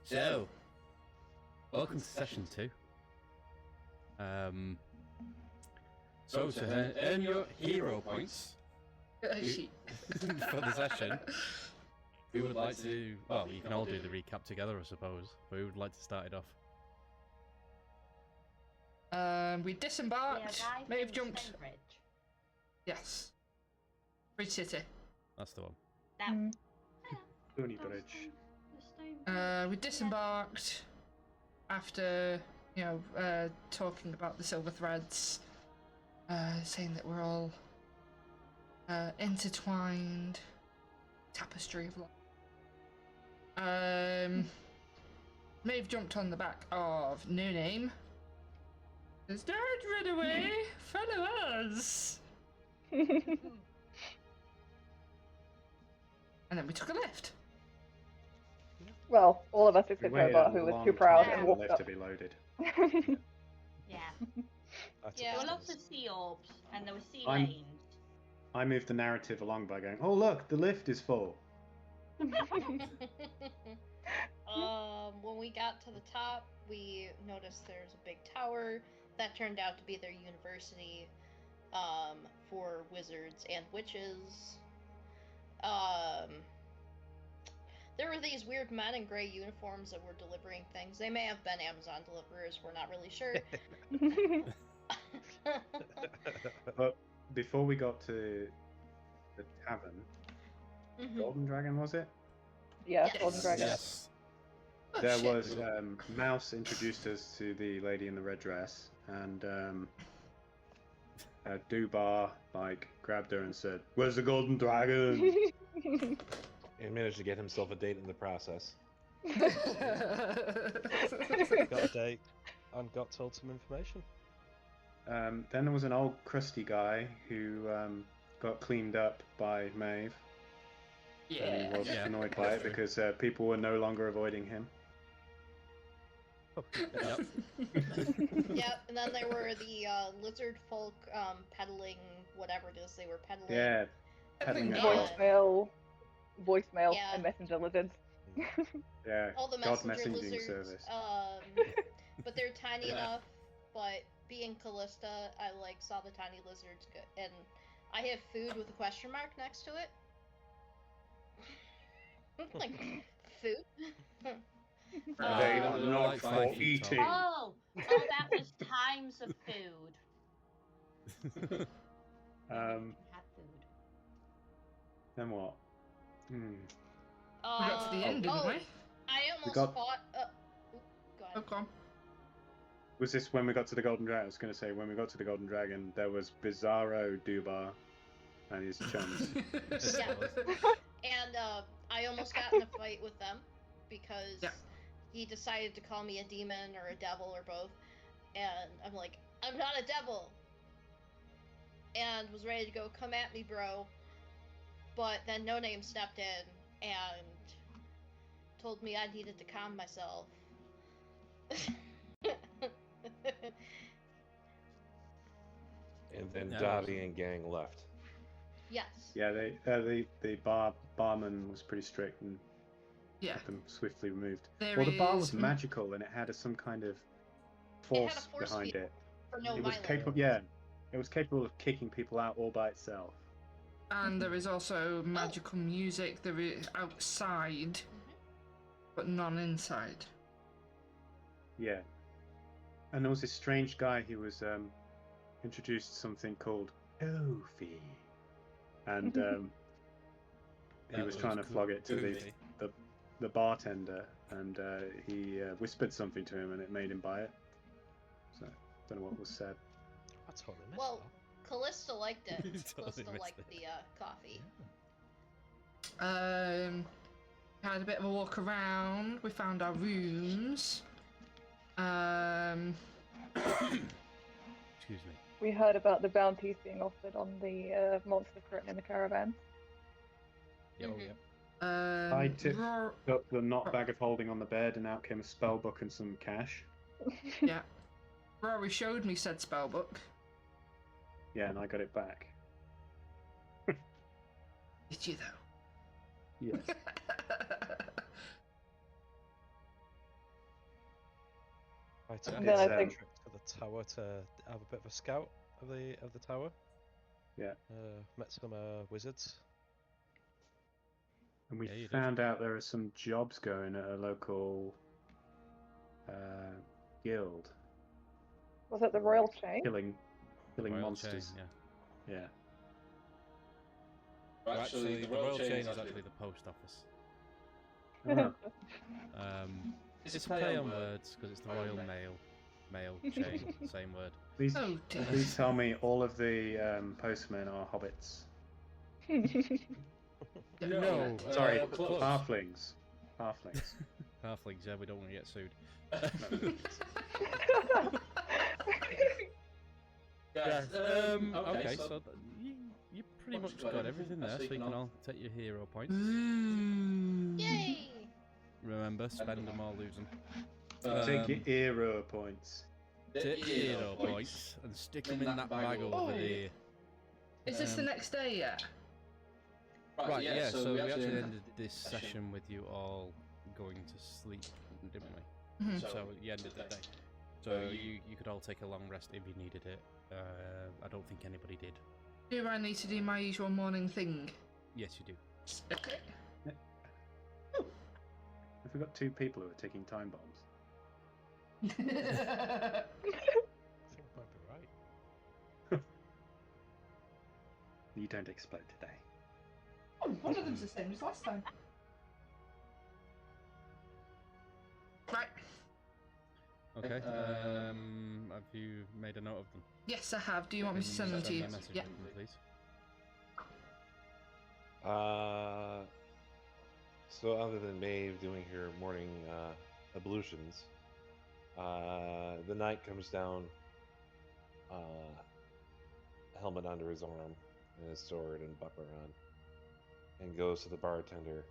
So, welcome to session 2. So to earn your hero points for the session, we would like to, well, you can all do the recap together, I suppose, but we would like to start it off. We disembarked, Maeve jumped. Stonebridge. Yes. Bridge City. That's the one. That Stony Bridge. We disembarked after, talking about the silver threads, saying that we're all intertwined tapestry of life. Maeve jumped on the back of No Name. Says, "Don't run away, follow us." And then we took a lift. Well, all of us except waited Hobart, a who was long too proud time and for the walked lift up. to be loaded. Yeah. Yeah. There were lots of sea orbs, and there were sea I'm- lanes. I moved the narrative along by going, "Oh look, the lift is full." When we got to the top, we noticed there's a big tower that turned out to be their university for wizards and witches. There were these weird men in gray uniforms that were delivering things. They may have been Amazon deliverers, we're not really sure. But before we got to the tavern, Golden Dragon was it? Yeah, Yes. Golden Dragon. Yes. There was Mouse introduced us to the lady in the red dress, and Dubar grabbed her and said, "Where's the Golden Dragon?" He managed to get himself a date in the process. Got a date and got told some information. Then there was an old crusty guy who got cleaned up by Maeve. And he was Yeah. annoyed by it because people were no longer avoiding him. Yep. Yep, and then there were the lizard folk peddling whatever it is they were peddling. Yeah, peddling Yeah. a dog. Voicemail, Yeah. and messenger lizards. Yeah, All the God messenger messaging lizards, service. but they're tiny Yeah. enough. But being Callista, I saw the tiny lizards, and I have food with a question mark next to it. Like food. They are are not not for for eating. eating. Oh, that was times of food. Um, Had food. Then what? We got to the end, didn't we? I almost got- fought. Go ahead. Oh, come on. Was this when we got to the Golden Dragon? I was going to say, when we got to the Golden Dragon, there was Bizarro Dubar and his chums. Yeah. And I almost got in a fight with them because Yeah. he decided to call me a demon or a devil or both. And I'm like, I'm not a devil. And was ready to go, come at me, bro. But then No Name stepped in and told me I needed to calm myself. And then Yeah. Dottie and gang left. Yes. Yeah, the barman was pretty strict and Yeah. got them swiftly removed. There Well, the bar is- was magical and it had some kind of It had a force force behind field it. For no It was violence. capable, yeah. It was capable of kicking people out all by itself. And there is also magical music. There is outside, but none inside. Yeah. And there was this strange guy who was introduced something called Kofi. And he That was trying to flog it to goofy. the bartender, and he whispered something to him and it made him buy it. So, don't know what was said. I totally missed Well, Callista liked it. You totally Callista missed liked it. the coffee. Had a bit of a walk around. We found our rooms. Excuse me. We heard about the bounties being offered on the monster fruit in the caravan. Oh, Mhm. yeah. I tipped Ror- up the knot bag of holding on the bed, and out came a spell book and some cash. yeah. Rory showed me said spell book. Yeah, and I got it back. Did you though? Yes. I took And then I a think- trip to the tower to have a bit of a scout of the tower. Yeah. Met some wizards. And we Yeah, you did. found out there are some jobs going at a local guild, Was it the Royal Chain? killing Royal monsters. Chain, yeah. Yeah. Well, actually, the Royal Chain is actually the post office. Oh, It's a play on words because it's the Royal Mail Chain, same word. please, Oh dear. please tell me all of the postmen are hobbits. No, Sorry, close. halflings. Halflings. Halflings, yeah, we don't want to get sued. No. Okay, so you pretty much got everything there, so you can all take your hero points. Yay! Remember, spend them or lose them. Take your hero points. Take your hero points and stick them in that bag over there. Is this the next day yet? Right, yeah, so we actually ended this session with you all going to sleep, didn't we? Mhm. So at the end of the day. So you could all take a long rest if you needed it. I don't think anybody did. Do I need to do my usual morning thing? Yes, you do. Okay. Have we got 2 people who are taking time bombs? I think that might be right. You don't explode today. Oh, one of them's the same as last time. Right. Okay. Have you made a note of them? Yes, I have. Do you want me to send them to you? me a message Yeah. with them, please. So other than Maeve doing her morning ablutions, the knight comes down, helmet under his arm, and his sword and buckler on, and goes to the bartender,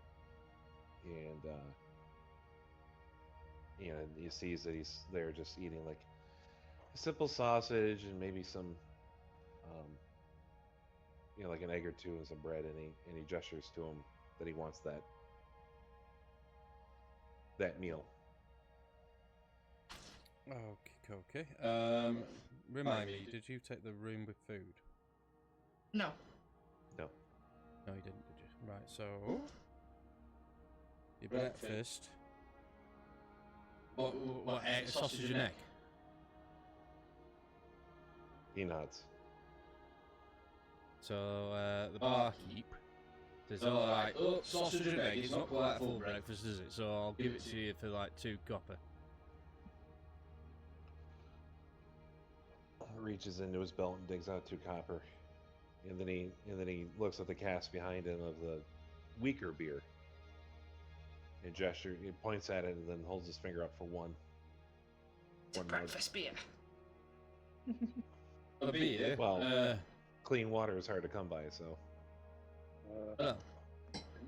and he sees that he's there just eating like a simple sausage and maybe some, like an egg or two and some bread, and he gestures to him that he wants that meal. Okay. Remind me, did you take the room with food? No. No. No, you didn't, did you? Right, so your breakfast. What egg, sausage and egg? He nods. So the barkeep says, alright, sausage and egg, it's not quite a full breakfast, is it? So I'll give it to you for like 2 copper. Reaches into his belt and digs out 2 copper, and then he looks at the cask behind him of the weaker beer. And he points at it, and then holds his finger up for one. It's a One breakfast beer. A beer? Well, clean water is hard to come by, so. Well,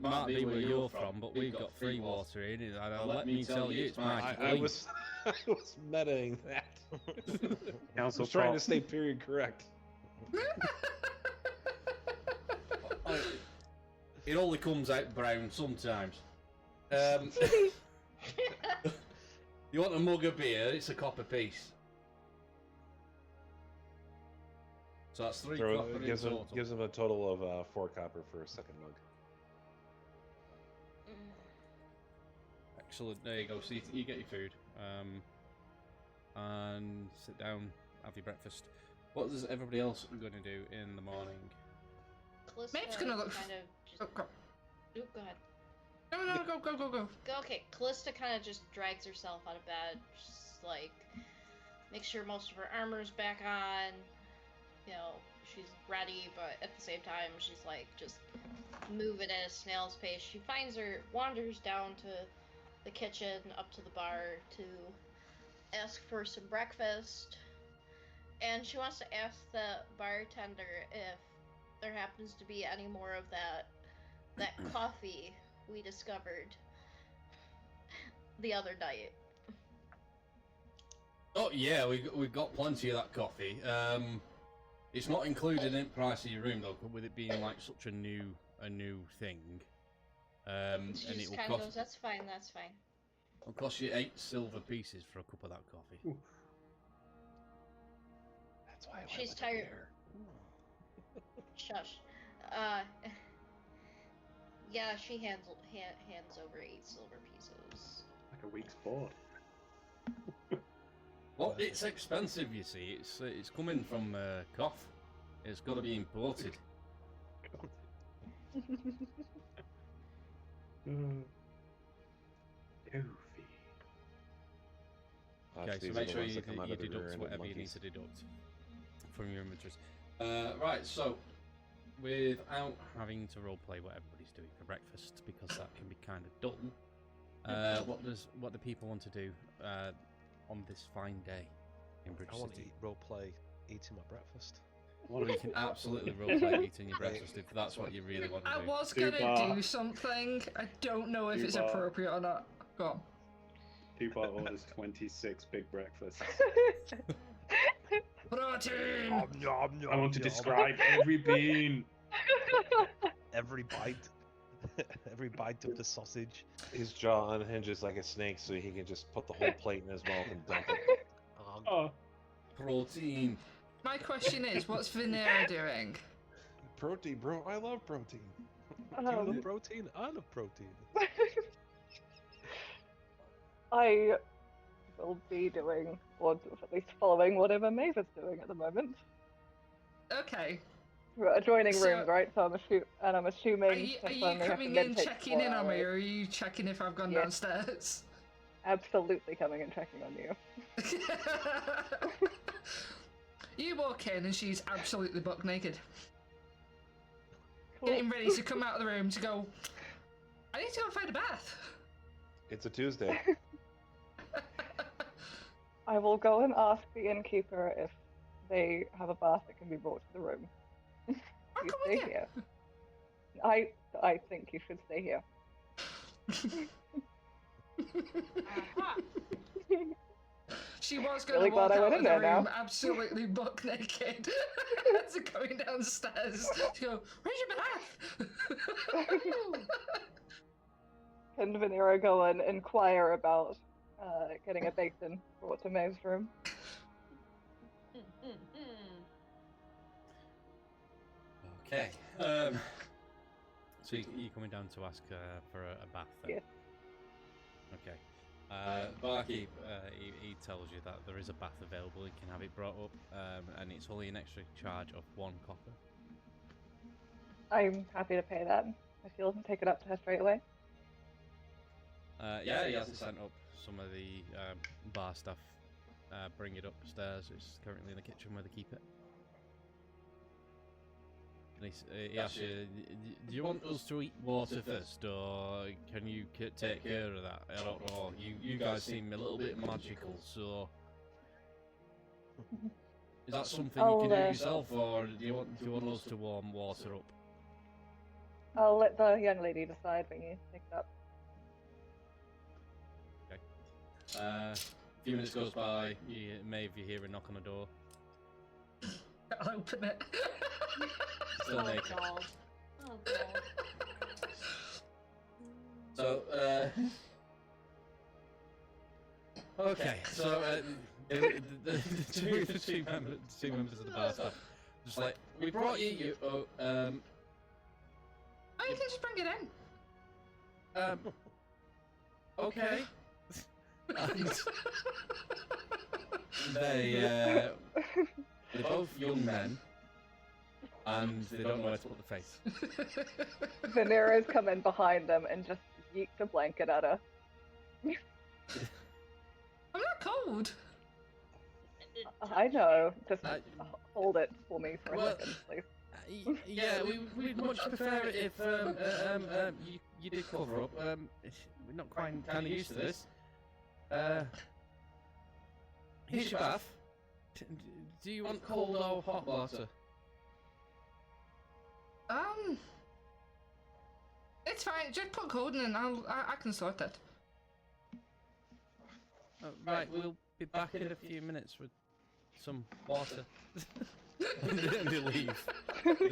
might be where you're from, but we've got free water in it. And let me tell you, it's mighty I clean. was I was metaing that. I Council was trying prop. to stay period correct. It only comes out brown sometimes. You want a mug of beer? It's a copper piece. So that's 3 So copper it in gives total. him a total of 4 copper for a second mug. Excellent. There you go. So you get your food, and sit down, have your breakfast. What is everybody else going to do in the morning? Callista Maeve's gonna look. kind of just. Oh, go. Oop, go ahead. No, go. Okay, Callista kind of just drags herself out of bed, just like makes sure most of her armor's back on. You know, she's ready, but at the same time, she's like just moving at a snail's pace. She wanders down to the kitchen, up to the bar to ask for some breakfast, and she wants to ask the bartender if there happens to be any more of that coffee we discovered the other night. Oh yeah, we've got plenty of that coffee. It's not included in the price of your room though, with it being like such a new thing. And She it just will kind of cost. goes, that's fine. It'll cost you 8 silver pieces for a cup of that coffee. Ooh. That's why I went She's with the tired. beer. Shush. Yeah, she hands over 8 silver pieces. Like a week's board. Well, it's expensive, you see. It's coming from Koth. It's got to be imported. Goofy. Okay, so These are make the sure ones you, that come out you of the rear deduct end of whatever you need monkeys. to deduct from your inventories. Right, so without having to roleplay what everybody's doing for breakfast, because that can be kind of dull, what do people want to do on this fine day in Bridge I want to City? eat roleplay eating my breakfast. Well, you can absolutely roleplay eating your breakfast if that's what you really want to I do. was gonna Dubar. do something. I don't know if it's Dubar. appropriate or not. Go on. Dubar orders 26 big breakfasts. Protein! I want to describe every bean. Every bite. Every bite of the sausage. His jaw unhinges like a snake, so he can just put the whole plate in his mouth and dump it. Oh, Protein. My question is, what's Venera doing? Protein, bro. I love protein. You love protein? I love protein. I will be doing, or at least following whatever Maeve is doing at the moment. Okay. We're adjoining So- rooms, right? So I'm assuming. Are you since I only have to coming in meditate checking for in 4 on me, hours, or are you checking if I've gone Yeah. downstairs? Absolutely coming and checking on you. You walk in and she's absolutely buck naked, Cool. getting ready to come out of the room to go. I need to go and find a bath. It's a Tuesday. I will go and ask the innkeeper if they have a bath that can be brought to the room. I'll You come stay with you. here. I think you should stay here. Aha. She was going Really to walk glad I out went of in the there room now. absolutely buck naked. So going downstairs to go, where's your bath? Can Venera go and inquire about getting a basin brought to Maeve's room? Okay. So you're coming down to ask for a bath then? Yes. Okay. Barkeep, he tells you that there is a bath available. You can have it brought up, and it's only an extra charge of 1 copper. I'm happy to pay that. If you'll take it up to her straight away. Yeah, he hasn't sent up some of the bar stuff. Bring it upstairs. It's currently in the kitchen where they keep it. And he asks you, do you want us to eat water first, or can you take care of that? I don't know. You guys seem a little bit magical, so is that something you can do yourself, or do you want us to warm water up? I'll let the young lady decide when you pick it up. A few minutes goes by. Maeve, you hear a knock on the door. I'll open it. Still Oh naked. god. Oh god. So, okay, so the two members of the bar staff just like, we brought you. Oh, you can just bring it in. Okay. And they're both young men, and they don't know where to put the face. Venera's come in behind them and just yeets a blanket at her. I'm not cold. I know. Just Uh, hold it for me for a well, second, please. Yeah, we'd much prefer it if you did cover up. We're not quite kind of used to this. Here's your bath. Do you want cold or hot water? It's fine. Just put cold in, and I can sort it. Right, we'll be back in a few minutes with some water. and they leave. They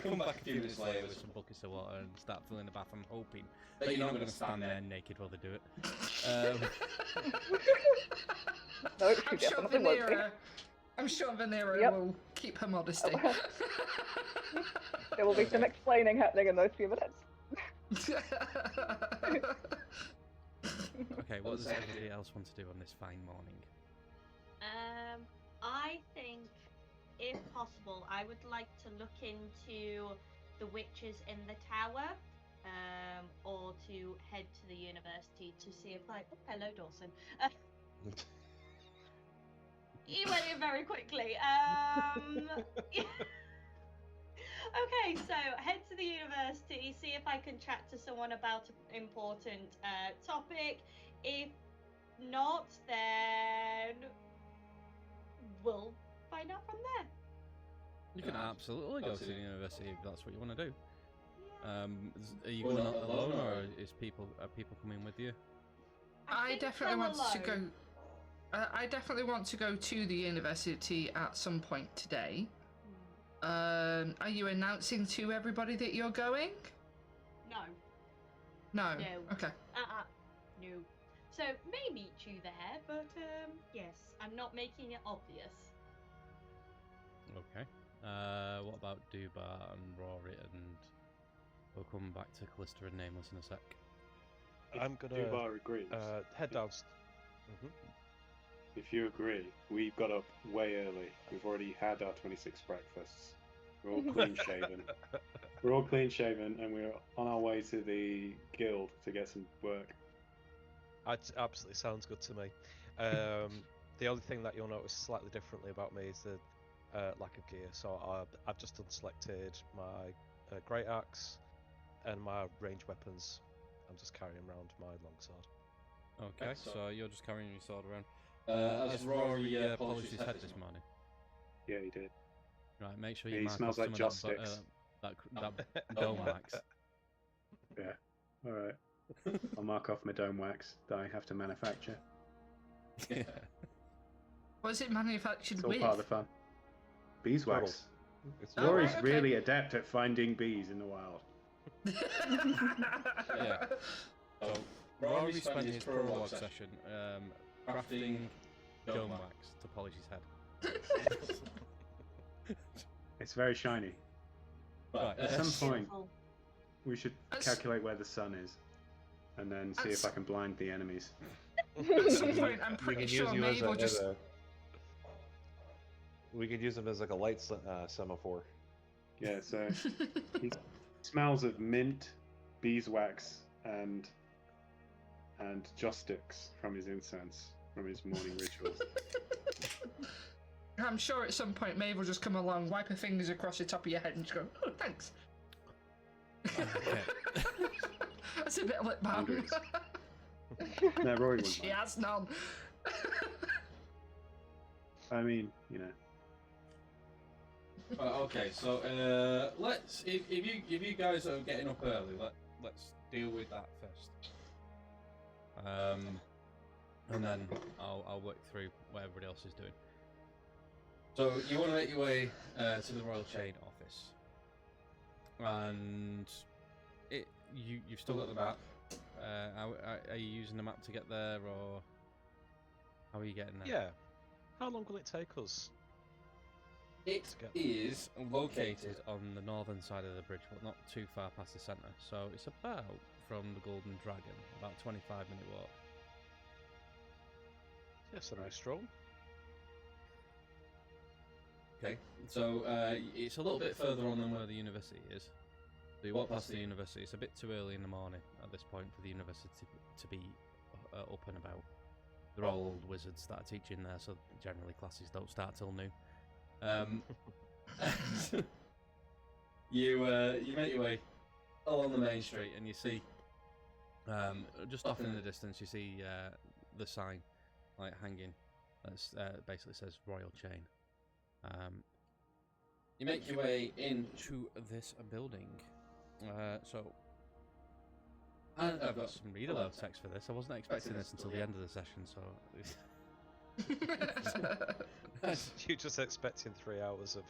come back a few minutes later with some buckets of water and start filling the bath. I'm hoping that you're not going to stand there naked while they do it. No, she definitely won't be. I'm sure Vanera Yep. will keep her modesty. There will be some explaining happening in those few minutes. Okay, what does everybody else want to do on this fine morning? I think, if possible, I would like to look into the witches in the tower, or to head to the university to see if, like, oh, hello, Dawson. He went in very quickly. Okay, so head to the university, see if I can chat to someone about an important topic. If not, then we'll find out from there. You can absolutely go to the university if that's what you want to do. Yeah. Are you going alone, or are people coming with you? I think definitely go want to go. alone. I definitely want to go to the university at some point today. Are you announcing to everybody that you're going? No. No. No. Okay. No. So may meet you there, but yes, I'm not making it obvious. Okay. What about Dubar and Rory, and we'll come back to Callista and Nameless in a sec. I'm gonna Dubar agrees. head down. If you agree, we got up way early. We've already had our 26 breakfasts. We're all clean shaven. We're all clean shaven, and we're on our way to the guild to get some work. It absolutely sounds good to me. The only thing that you'll notice slightly differently about me is the lack of gear. So I've just unselected my great axe and my ranged weapons. I'm just carrying around my longsword. Okay, so you're just carrying your sword around. Has Rory polished his head this morning? Yeah, he did. Right, make sure Yeah, you he mark smells off like some of joss that, sticks. that dome wax. Yeah. All right. I'll mark off my dome wax that I have to manufacture. Yeah. What is it manufactured It's all with? part of the fun. Beeswax. It's Oh, Rory's right, okay. really adept at finding bees in the wild. Yeah. So Rory spent his prologue session crafting dome wax to polish his head. It's very shiny. Right, At some point, Beautiful. we should That's- calculate where the sun is, and then see if I can blind the enemies. At some point, I'm We pretty could sure use you Maeve will just. we could use him as like a light semaphore. Yeah, so he smells of mint, beeswax, and joss sticks from his incense, from his morning rituals. I'm sure at some point Maeve will just come along, wipe her fingers across the top of your head, and just go, "Oh, thanks." Okay. That's a bit lip balm. Boundaries. No, Rory wouldn't She mind. has none. I mean, you know. Okay, so let's if you guys are getting up early, let's deal with that first. And then I'll work through what everybody else is doing. So you want to make your way to the Royal Chain office, and you've still got the map. Are you using the map to get there, or how are you getting there? Yeah. How long will it take us? It to get- is located on the northern side of the bridge, but not too far past the centre. So it's about from the Golden Dragon, about 25-minute walk. Yes, a nice stroll. Okay, so it's a little bit further on than where the university is. So you walk past the university. It's a bit too early in the morning at this point for the university to be up and about. They're all old wizards that are teaching there, so generally classes don't start till noon. You make your way along the main street, and you see just off in the distance, you see the sign like hanging. That's basically says Royal Chain. You make your way into this building. I've got some read aloud text for this. I wasn't expecting this until the end of the session, so You're just expecting 3 hours of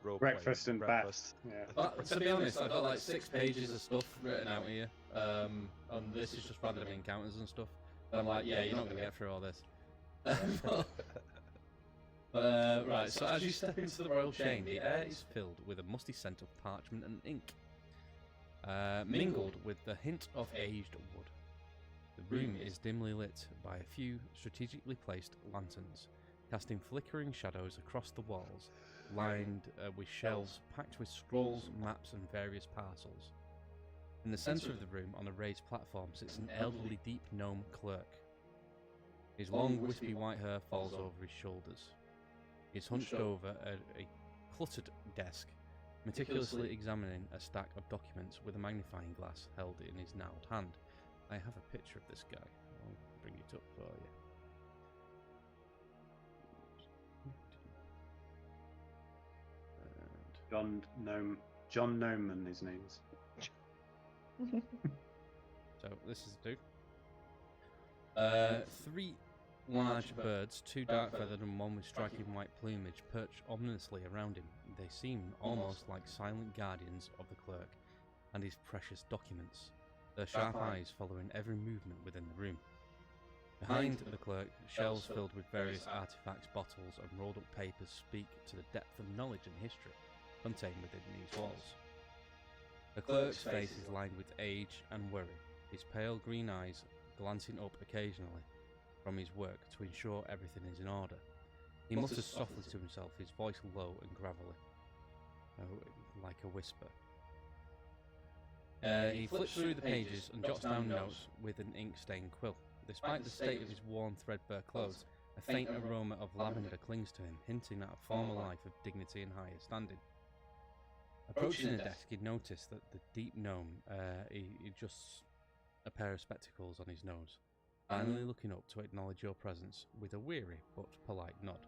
role Breakfast and breakfast. bath. Yeah. But to be honest, I've got like 6 pages of stuff written out here, and this is just random encounters and stuff. And I'm like, yeah, you're not going to get through all this. Right, so as you step into the royal chain, the air is filled with a musty scent of parchment and ink, mingled with the hint of aged wood. The room is dimly lit by a few strategically placed lanterns, casting flickering shadows across the walls, lined with shelves packed with scrolls, maps, and various parcels. In the centre of the room, on a raised platform, sits an elderly deep gnome clerk. His long, wispy white hair falls over his shoulders. He's hunched over a cluttered desk, meticulously examining a stack of documents with a magnifying glass held in his gnarled hand. I have a picture of this guy. I'll bring it up for you. John Noman, his name is. So this is the dude. 3 large birds, 2 dark-feathered and 1 with striking white plumage, perch ominously around him. They seem almost like silent guardians of the clerk and his precious documents, their sharp eyes following every movement within the room. Behind the clerk, shelves filled with various artifacts, bottles, and rolled-up papers speak to the depth of knowledge and history contained within these walls. The clerk's face is lined with age and worry, his pale green eyes glancing up occasionally from his work to ensure everything is in order. He mutters softly to himself, his voice low and gravelly, like a whisper. He flips through the pages and jots down notes with an ink-stained quill. Despite the state of his worn, threadbare clothes, a faint aroma of lavender clings to him, hinting at a former life of dignity and higher standing. Approaching the desk, he noticed that the deep gnome, he adjusts a pair of spectacles on his nose, finally looking up to acknowledge your presence with a weary but polite nod.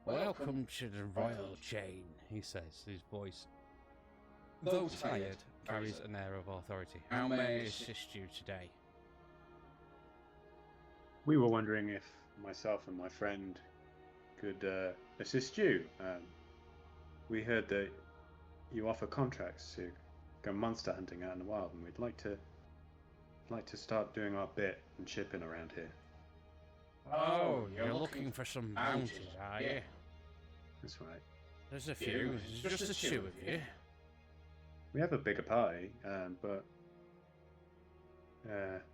Welcome to the royal chain, he says, his voice, though tired, carries an air of authority. How may I assist you today? We were wondering if myself and my friend could assist you. We heard that you offer contracts to go monster hunting out in the wild, and we'd like to start doing our bit and shipping around here. Oh, you're looking for some bounties, are you? That's right. There's a few. There's just the 2 of you. We have a bigger party, but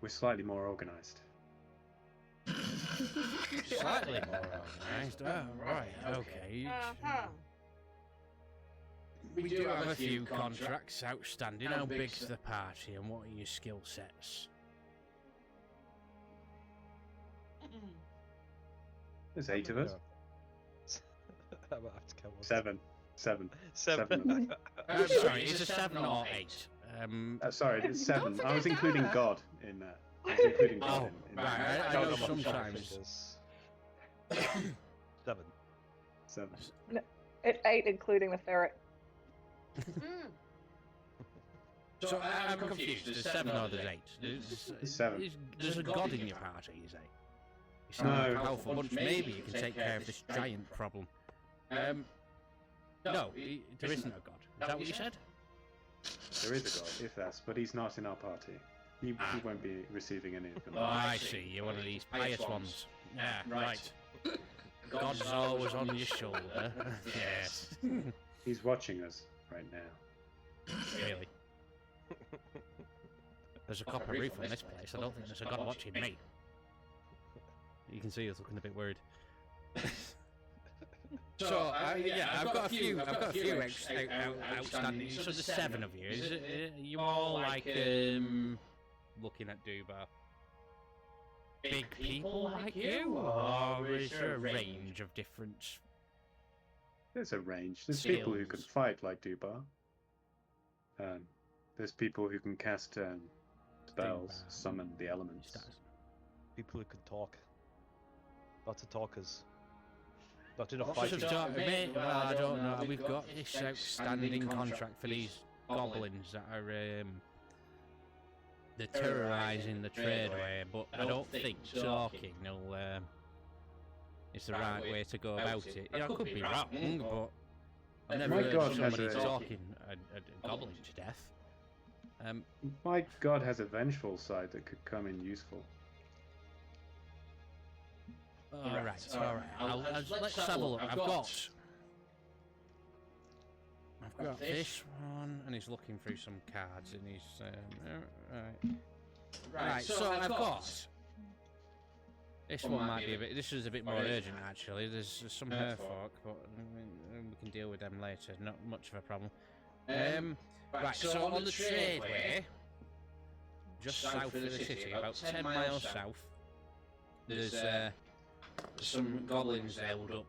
we're slightly more organised. Slightly more organised. Oh, right, okay. We do have a few contracts outstanding. How big's the party and what are your skill sets? There's 8 of us. I might have to count one. 7. 7. 7. I'm sorry, is it 7 or 8? Sorry, it's 7. I was including God in that. I was including God in right, that. I know sometimes. 7. 7. No, it's 8 including the ferret. So I'm confused. There's 7 or there's 8? There's 7. There's a god in your party, you say? You seem No. like a powerful bunch. Maybe you can take care of this giant problem. No, there isn't a god. Is that what you said? There is a God, if that's, but he's not in our party. He won't be receiving any of them. Oh, I see. You're one of these pious ones. Yeah, right. God's always on your shoulder. Yes. He's watching us right now. Really? There's a copper roof on this place. I don't think there's a god watching me. You can see us looking a bit worried. So yeah, I've got a few outstanding. So there's 7 of you. Is it? Are you all like looking at Dubar? Big people like you, or is there a range of different? There's a range. There's people who can fight like Dubar. There's people who can cast spells, summon the elements. People who can talk. Lots of talkers. Not enough Lots fighting. of talk, mate. Well, I don't know. We've got this outstanding contract for these goblins that are they're terrorising the tradeway, but I don't think talking will is the right way to go about it. You know, I could be wrong, but I've never My heard God, somebody has a- talking a goblin to death. My god has a vengeful side that could come in useful. All right. Let's have a look. I've got this one, and he's looking through some cards, and he's right. So I've got this one. Might be a bit. This is a bit more urgent, actually. There's some merfolk, but we can deal with them later. Not much of a problem. Right. So on the tradeway, just south of the city, about 10 miles south, there's some goblins held up.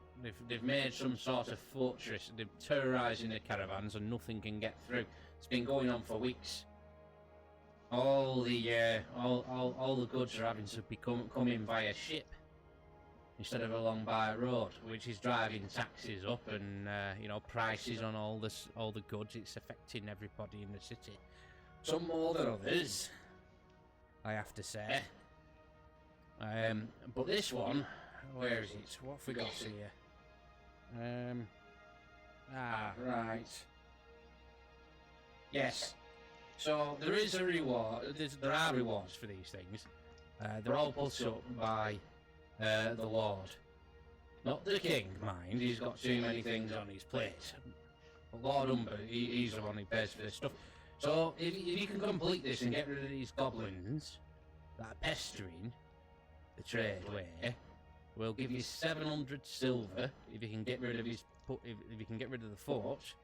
They've made some sort of fortress. They're terrorising the caravans, and nothing can get through. It's been going on for weeks. All the goods are having to come in via ship instead of along by road, which is driving taxes up and prices on all the goods. It's affecting everybody in the city. Some more than others, I have to say. But this one, where is it? What have we got here? Right. Yes. So there is a reward. There are rewards for these things. They're all put up by the Lord, not the King. Mind, he's got too many things on his plate. But Lord Umber, he's the one who pays for this stuff. So if you can complete this and get rid of these goblins that are pestering the tradeway, we'll give you 700 silver if you can get rid of if you can get rid of the fort.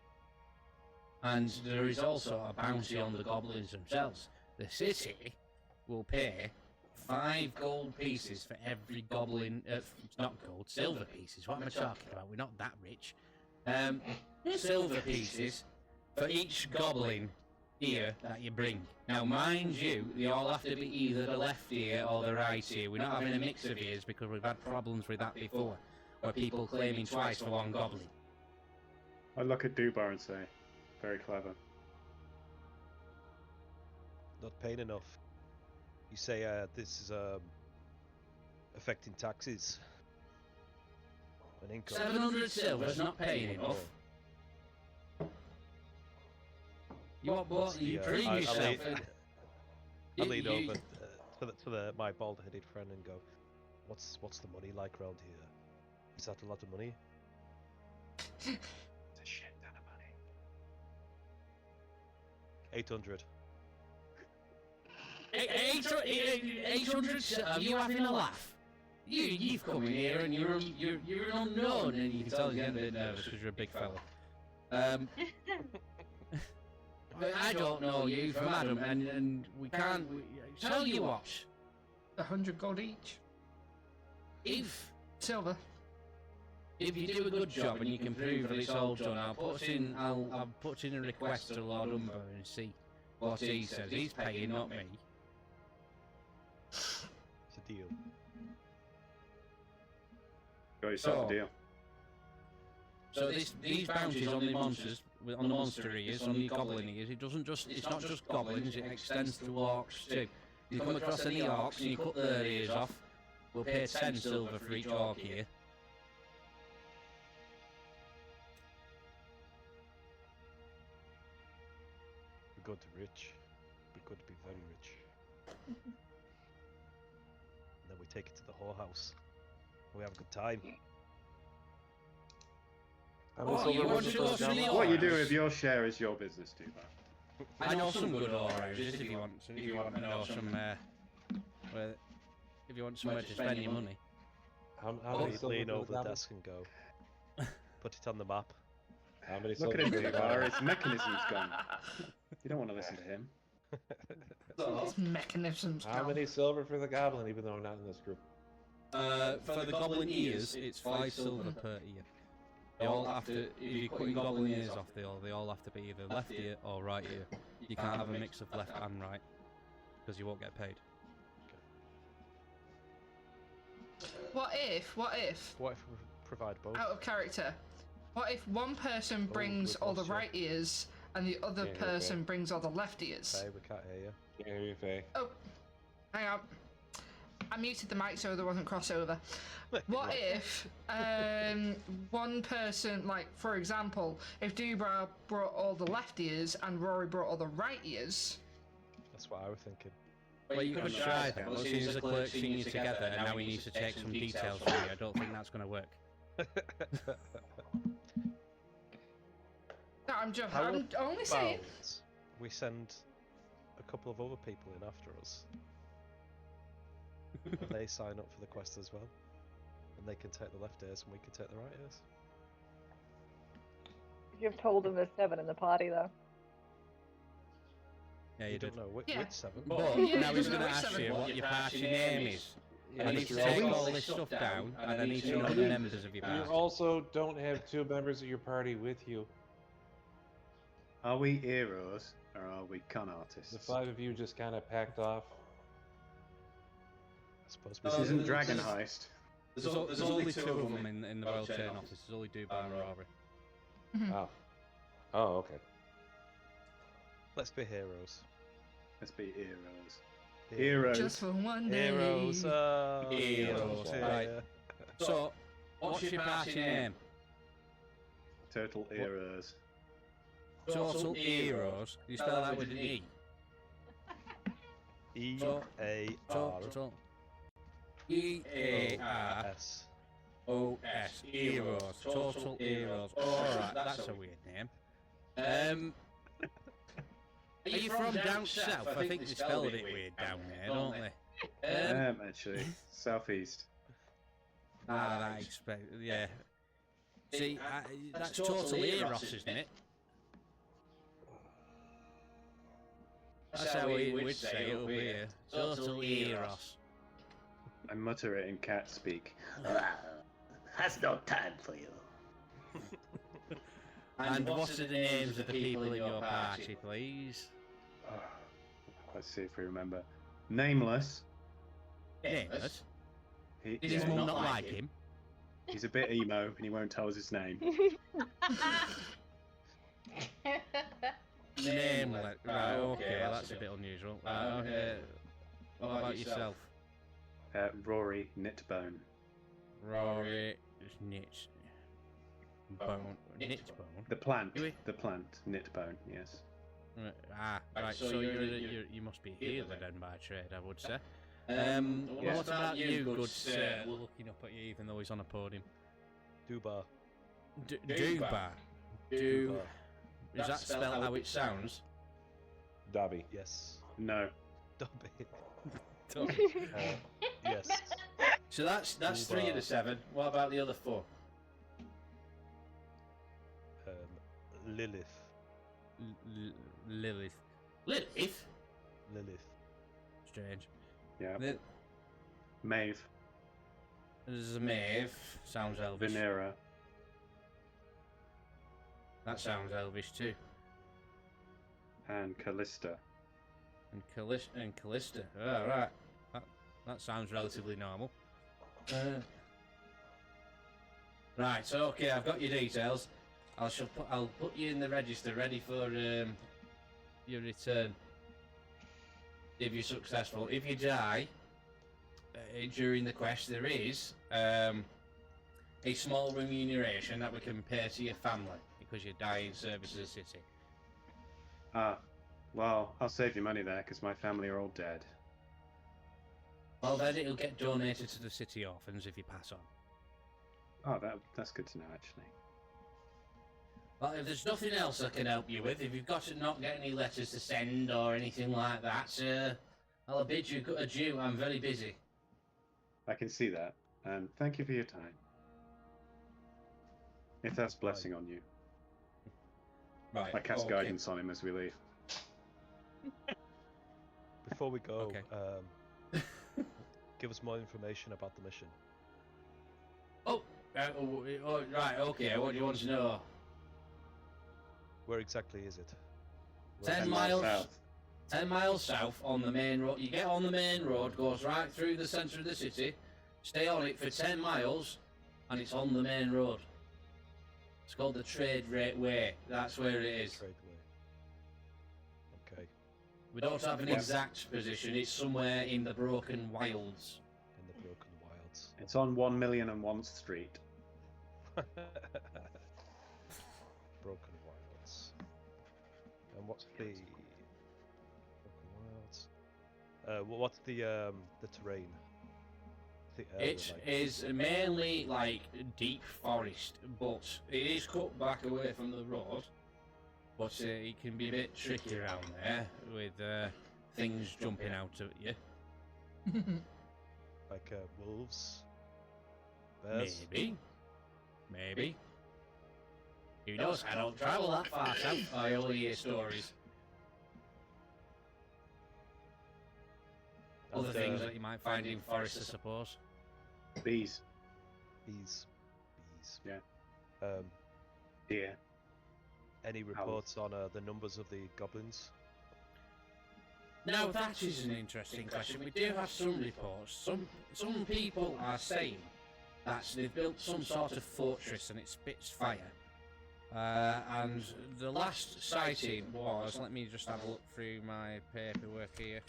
And there is also a bounty on the goblins themselves. The city will pay 5 gold pieces for every goblin. Not gold, silver pieces. What am I talking about? We're not that rich. Silver pieces for each goblin ear that you bring. Now, mind you, they all have to be either the left ear or the right ear. We're not having a mix of ears because we've had problems with that before, where people claiming twice for one goblin. I look at Dubar and say, very clever. Not paying enough. You say this is affecting taxes and income. 700 silver's not paying enough. You want what? You prove yourself. I lean over to my bald-headed friend and go, "What's the money like around here? Is that a lot of money?" It's a shit ton of money. 800. 800. Are you having a laugh? You've come in here and you're an unknown, and you can tell you're getting a bit nervous because you're a big fella. I don't know you from Adam, and we can't. Tell you what. 100 gold each. If Silver. you do a good job and you can prove that it's all done, I'll put in a request to Lord Umber and see what he says. He's paying, not me. It's a deal. Got yourself a deal. So these bounties on the monsters, on the monster ears, on the goblin ears, it's not just goblins, it extends to orcs too. You come across any orcs and you cut their ears off, we'll pay 10 silver for each orc ear. We're going to rich. We're going to be very rich. And then we take it to the whorehouse. We have a good time. What you do with your share is your business, Dubar. I know some good whorehouses if you want to know some, if you want somewhere to spend your money. How Oh, many you silver lean for over the goblin? desk and go, put it on the map. How many Look silver at him, for the Dubar. goblin? His mechanism's gone. You don't want to listen to him. His mechanisms. How many silver for the goblin, even though I'm not in this group? For the goblin ears, it's 5 silver per ear. They all have to, if you're cutting goblin ears off, they all have to be either left ear or right ear. You can't have a mix of left and right, because you won't get paid. What if, What if we provide both? out of character, what if one person brings we've all the lost you. right ears and the other Yeah, you're person brings all the left ears? Faye, we can't hear you. Can't hear you, Faye. Oh, hang on. I muted the mic so there wasn't crossover. What if one person, like for example, if Dubar brought all the left ears and Rory brought all the right ears? That's what I was thinking. Well, you could try that. Well, since the clerk's seen you together, and now he needs to take some details from you, I don't think that's going to work. No, I'm just. How I'm only saying. about we send a couple of other people in after us, and they sign up for the quest as well, and they can take the left ears and we can take the right ears. You've told them there's 7 in the party, though. Yeah, you don't did. know which Yeah. 7. But Yeah, now you he's don't going to know which ask you seven. what your party name is. Yeah, I need to Mr. take Elvis. all this stuff down, and I need to know the members of your You party. also don't have 2 members of your party with you. Are we Earos or are we con artists? The 5 of you just kind of packed off. I suppose we This Oh, isn't there's- Dragon there's- Heist. There's only 2 of them in the Royal Chain office. There's only Dubar and Rory. Oh. Oh, okay. Let's be heroes. Let's be Earos. Heroes. Heroes. Just for one day. Heroes. Heroes, right. So, what's your party name? Total Earos. Total Earos. You spell that with an E. E-A-R-O-S. Total. E-A-R-O-S. Earos. Total Earos. Alright, that's a weird name. Are you from down south? I think they spell it weird down there, don't they? Actually, southeast. I expect, yeah. See, that's Total Eros, isn't it? That's how we would say it over here. Total Eros. I mutter it in cat speak. Has no time for you. And what are the names of the people in your party, please? Let's see if we remember. Nameless. Nameless? He, Does his yeah, mum not like him? he's a bit emo and he won't tell us his name. Nameless. Right, okay, that's a bit unusual. What about yourself? Rory Knitbone. Rory Knits. Bone. Knitbone? The plant. Do we? The plant. Knitbone, yes. Right, so you must be a healer then by trade, I would say. Yes. What about you, good sir? Looking up at you even though he's on a podium. Dubar. Dubar. Is that spelled how it sounds? Dobby. Yes. No. Dobby. Yes. So that's Dubar. 3 of the 7. What about the other 4? Lillith. Lillith. Lillith? Lillith. Strange. Yeah. Maeve. There's a Maeve. Sounds elvish. Venera. That sounds elvish too. And Callista. And Callista. Oh, right. That sounds relatively normal. Right, so okay, I've got your details. I'll put you in the register ready for your return. If you're successful. If you die during the quest, there is a small remuneration that we can pay to your family because you die in service of the city. Well, I'll save you money there because my family are all dead. Well, then it'll get donated to the city orphans if you pass on. Oh, that's good to know, actually. Well, if there's nothing else I can help you with, if you've got to not get any letters to send or anything like that, I'll bid you adieu. I'm very busy. I can see that. And thank you for your time. If that's blessing on you. Right. I cast okay. guidance on him as we leave. Before we go, Okay. give us more information about the mission. Right, okay, what do you want to know? Where exactly is it? 10 miles south. 10 miles south on the main road. You get on the main road, goes right through the centre of the city, stay on it for 10 miles, and it's on the main road. It's called the Trade Rate Way. That's where it is. Trade way. Okay. We don't have an exact position. It's somewhere in the Broken Wilds. It's on 1,000,001 Street. Broken Wilds. And what's the Broken Wilds? What's the terrain? It is mainly like deep forest, but it is cut back away from the road. But it can be a bit tricky around there with things jumping out at you. Like wolves? Bears? Maybe. Who knows? I don't travel that far south. I only hear stories. Other things that you might find in forests, I suppose. Bees. Yeah. Yeah. Any reports on the numbers of the goblins? Now that is an interesting question. We do have some reports. Some people are saying that they've built some sort of fortress and it spits fire. And the last sighting was, let me just have a look through my paperwork here.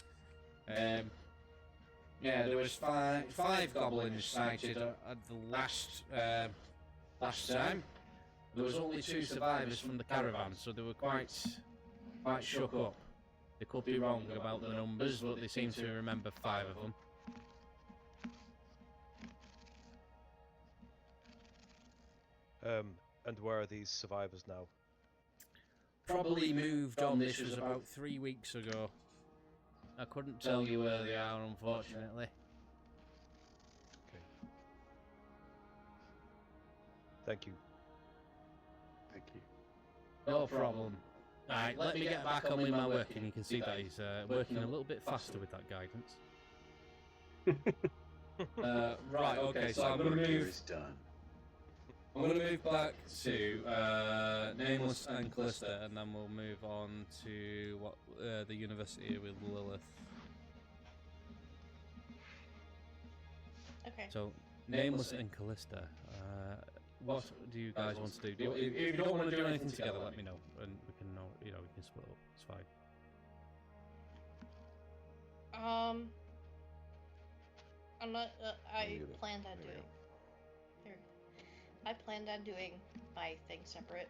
Yeah, there was five goblins sighted at the last time. There was only 2 survivors from the caravan, so they were quite shook up. They could be wrong about the numbers, but they seem to remember 5 of them. And where are these survivors now? Probably moved on. This was about 3 weeks ago. I couldn't tell you where they are, unfortunately. Okay. Thank you. Thank you. No problem. Alright, let me get back on with my work, and you can see that he's working a little bit faster with that guidance. Right, okay, so I'm going to move... I'm going to move back to Namless and Callista, and then we'll move on to what the university with Lillith. Okay. So, Namless and Callista, what do you guys want to do? If you don't want to do anything together, let me know, and we can know, we can split up. It's fine. I'm not. I planned on doing. I planned on doing my thing separate.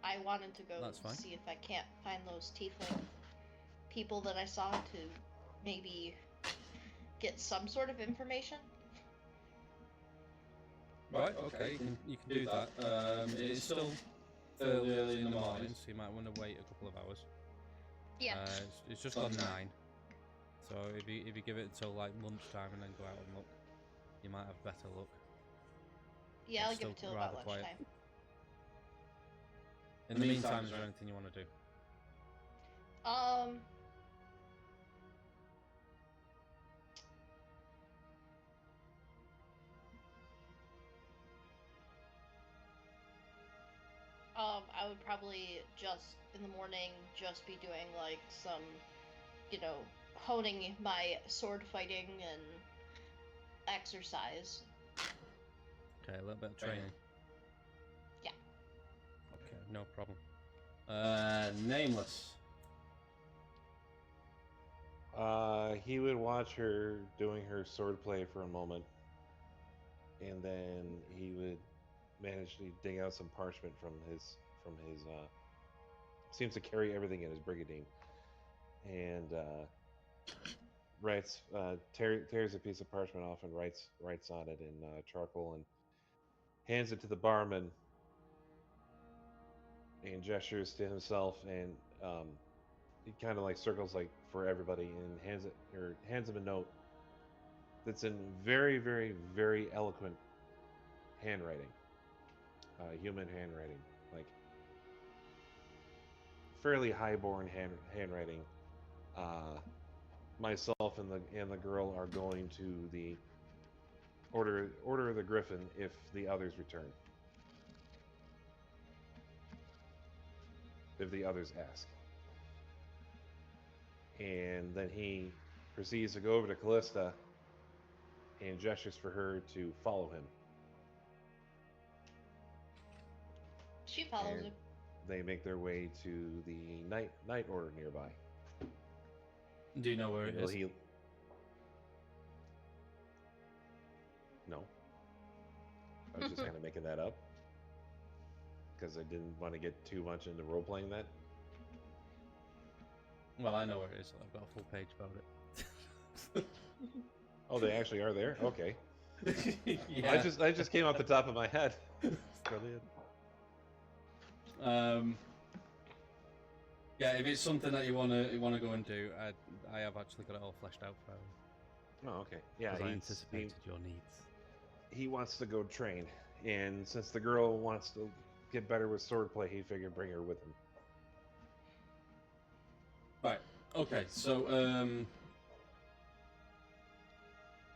I wanted to go see if I can't find those tiefling people that I saw to maybe get some sort of information. Right, okay, you can do that. It's still fairly early in the morning, so you might want to wait a couple of hours. Yeah. It's just on 9. So if you give it until like lunchtime and then go out and look, you might have better luck. Yeah, I'll give it till about lunchtime. In the meantime, is there anything you want to do? I would probably just, in the morning, just be doing like some, honing my sword fighting and exercise. Okay, a little bit of training. Yeah. Okay, no problem. Nameless. He would watch her doing her swordplay for a moment, and then he would manage to dig out some parchment from his seems to carry everything in his brigandine, and tears a piece of parchment off and writes on it in charcoal and hands it to the barman and gestures to himself, and he kind of like circles like for everybody and hands him a note that's in very, very, very eloquent handwriting, human handwriting, like fairly highborn handwriting. Myself and the girl are going to the order of the Griffin if the others return. If the others ask. And then he proceeds to go over to Callista and gestures for her to follow him. She follows him. They make their way to the night order nearby. Do you know where it is? No. I was just kind of making that up because I didn't want to get too much into role playing that. Well, I know where it is. I've got a full page about it. Oh, they actually are there. Okay. Yeah. I just came off the top of my head. Brilliant. Yeah, if it's something that you wanna go and do, I have actually got it all fleshed out for you. Oh, okay. Yeah, Because I anticipated your needs. he wants to go train, and since the girl wants to get better with swordplay, he figured bring her with him. Right. Okay. So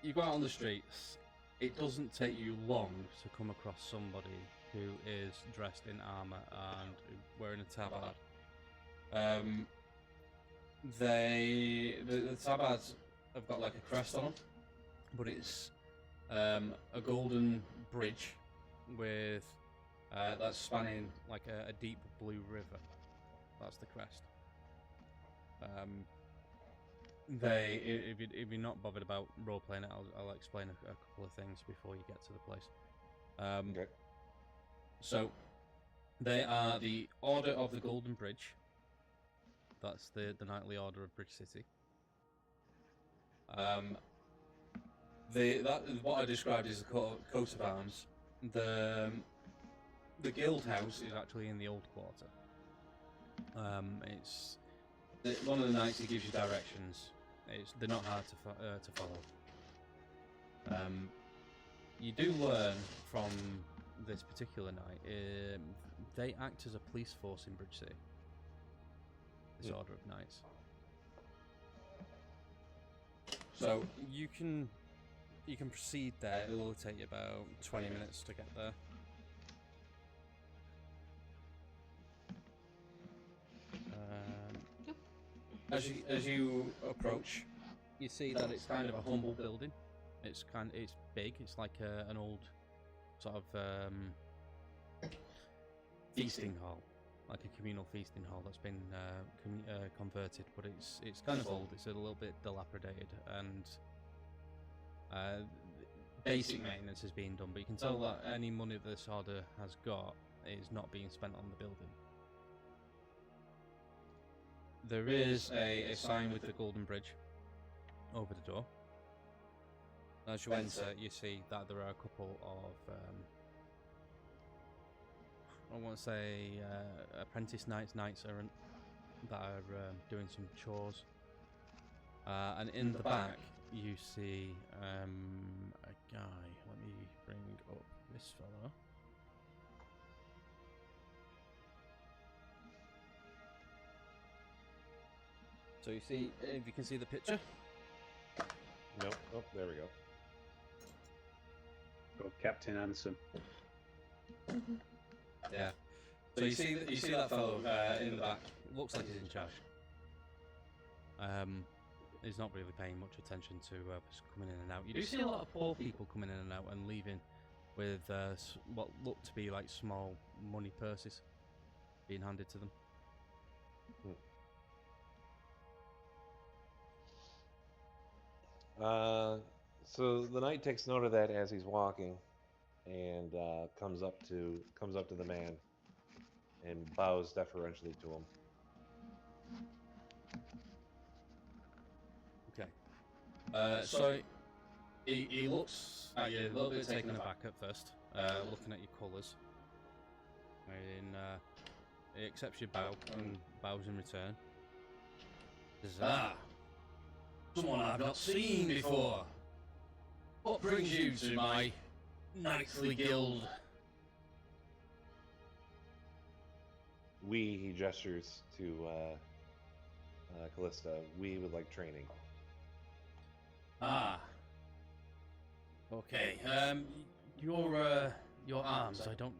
you go out on the streets. It doesn't take you long to come across somebody who is dressed in armor and wearing a tabard. The tabards have got like a crest on them, but it's a golden bridge with that's spanning like a deep blue river. That's the crest. If you're not bothered about role playing it, I'll explain a couple of things before you get to the place. Okay. So they are the Order of the Golden Bridge. That's the knightly order of Bridge City. What I described is the coat of arms. The guild house is actually in the old quarter. It's one of the knights who gives you directions. They're not hard to follow. You do learn from this particular knight. They act as a police force in Bridge City. This order of knights. So you can proceed there. It will take you about 20 minutes to get there. As you approach, you see that it's kind of a humble building. It's big. It's like an old sort of feasting hall, like a communal feasting hall that's been converted. But it's kind of old. It's a little bit dilapidated, and basic maintenance is being done. But you can tell that any money that this order has got is not being spent on the building. There is a sign with the golden bridge over the door. As you enter, you see that there are a couple of, I want to say, apprentice knights errant that are doing some chores. And in the back, you see a guy. Let me bring up this fellow. So you see, if you can see the picture. Nope. Oh, there we go. Got Captain Ansem. Yeah. So you see that fellow in the back. Looks like he's in charge. He's not really paying much attention to coming in and out. You do see a lot of poor people coming in and out and leaving with what look to be like small money purses being handed to them. So the knight takes note of that as he's walking, and comes up to the man, and bows deferentially to him. Okay. So he looks at you a little bit taken aback at first, looking at your colours. And he accepts your bow and bows in return. Says, someone I've not seen before. What brings you to my knightly guild? He gestures to Callista. We would like training. Okay. Your arms, I don't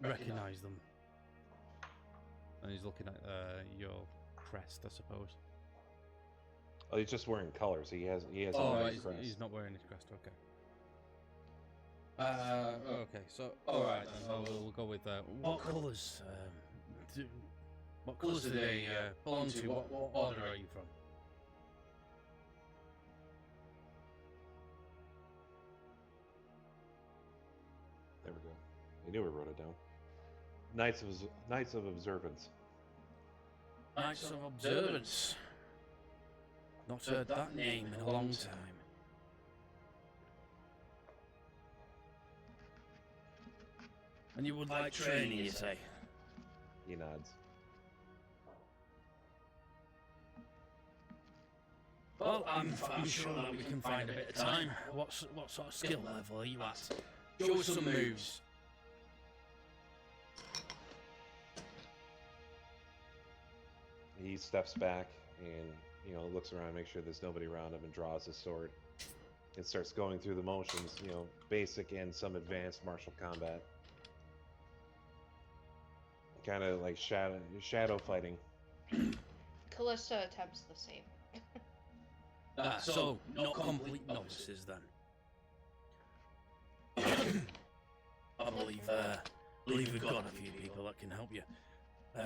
recognize them. And he's looking at your crest, I suppose. Oh, he's just wearing colors. He has Oh, a right, crest. he's not wearing his crest. Okay. Okay. So, all right. Then we'll go with what colours? What colours do they belong to? What order are you from? I knew I wrote it down. Knights of Observance. Knights of Observance. Not heard that name in a long time. And you would like training, you say? He nods. Well, I'm sure that we can find a bit of time. What sort of skill level are you at? Show us some moves. He steps back and looks around, makes sure there's nobody around him, and draws his sword. And starts going through the motions, basic and some advanced martial combat. Kind of like shadow fighting. Callista attempts the same. So, not complete novices then. I believe we've got a few people that can help you.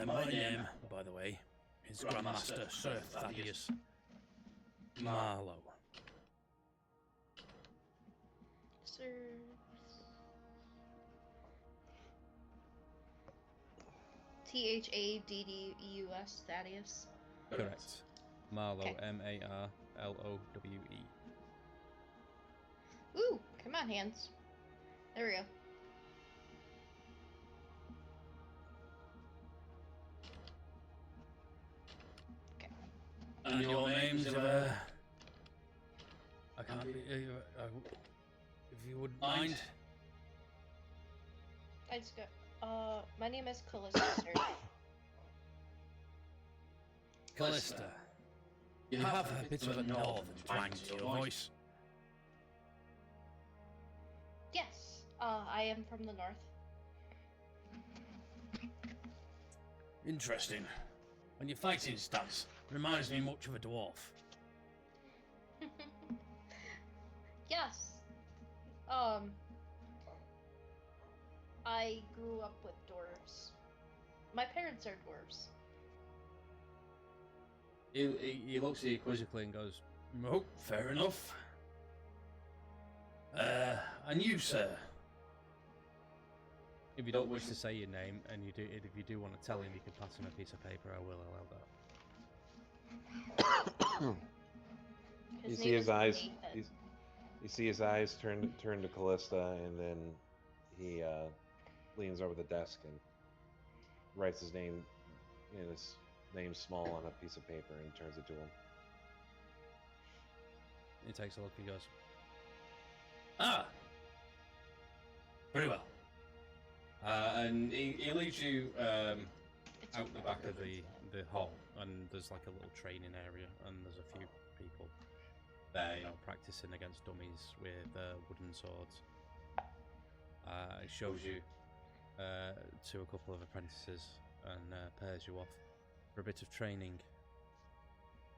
My name, by the way, is Grandmaster Sir Thaddeus Marlowe. Sir. Thaddeus, Thaddeus. Correct. Marlowe, Okay. Marlowe. Ooh, come on, hands. There we go. And your names, I can't be, if you wouldn't mind. I just got. My name is Callista, sir. Callista, you have a bit of a northern twang to your voice. Yes, I am from the north. Interesting. And your fighting stance reminds me much of a dwarf. Yes. I grew up with dwarves. My parents are dwarves. He looks at you quizzically and goes, "Oh, fair enough. And you, sir?" If you don't wish to say your name, and if you do want to tell him, you can pass him a piece of paper. I will allow that. You see his eyes. You see his eyes turn to Callista, and then he leans over the desk and writes his name small on a piece of paper and turns it to him. He takes a look and goes, "Ah, very well." And he leads you out the back of the hall, and there's like a little training area, and there's a few people there, practicing against dummies with wooden swords. It shows you to a couple of apprentices and pairs you off for a bit of training.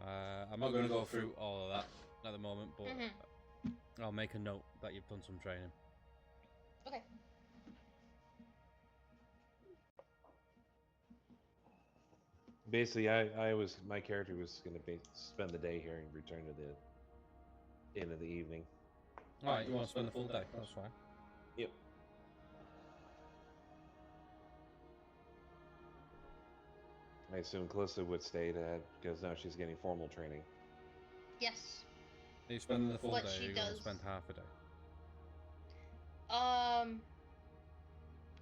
I'm not going to go through all of that at the moment, but I'll make a note that you've done some training. Okay. Basically, my character was going to spend the day here and return to the inn of the evening. Alright, you want to spend the full day? That's fine. Yep. I assume Callista would stay because now she's getting formal training. Yes. Are you spending the full What day, she or are you going to does- spend half a day?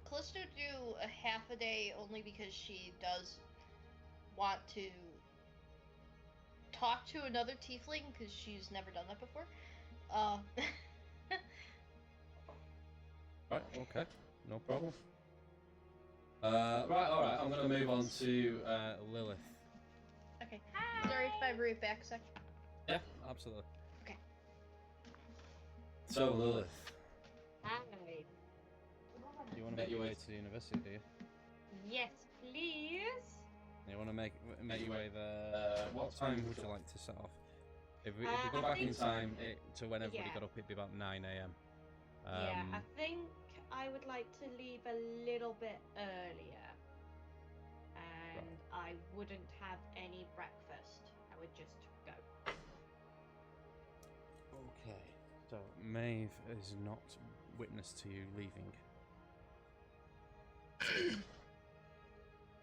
Callista do a half a day only because she does want to talk to another tiefling because she's never done that before. Right, okay, no problem. Right, alright, I'm going to move on to Lillith. Okay. Sorry if I move back a sec. Yeah, absolutely. Okay. So, Lillith, Hi. you want to make your way to the university, do you? Yes, please. You want to make your way there. What time would you like to set off? If we go I back in think- time to when everybody yeah. got up, it'd be about 9 a.m. Yeah, I think I would like to leave a little bit earlier. And I wouldn't have any breakfast. I would just go. Okay. So Maeve is not witness to you leaving.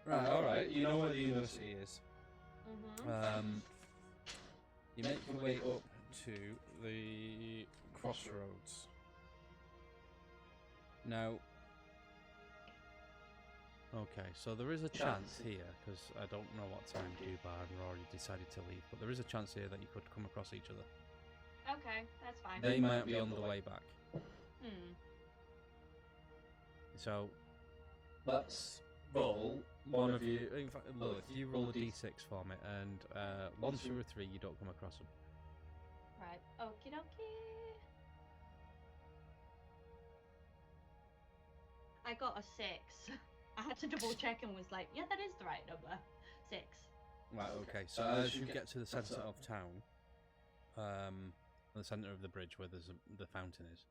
Right, alright, you know where the university is. You make your way up to the crossroads. Now, okay, so there is a chance here, because I don't know what time Dubar and Rory decided to leave, but there is a chance here that you could come across each other. Okay, that's fine. They might be on the way back. So, let's roll one of you. In fact, Lillith, you roll a d6 for me, and once you're a 3, you don't come across them. Right, okie dokie. I got a 6. I had to double check and was like, yeah, that is the right number. 6. Right, okay, so as you get to the centre of town, the centre of the bridge where the fountain is,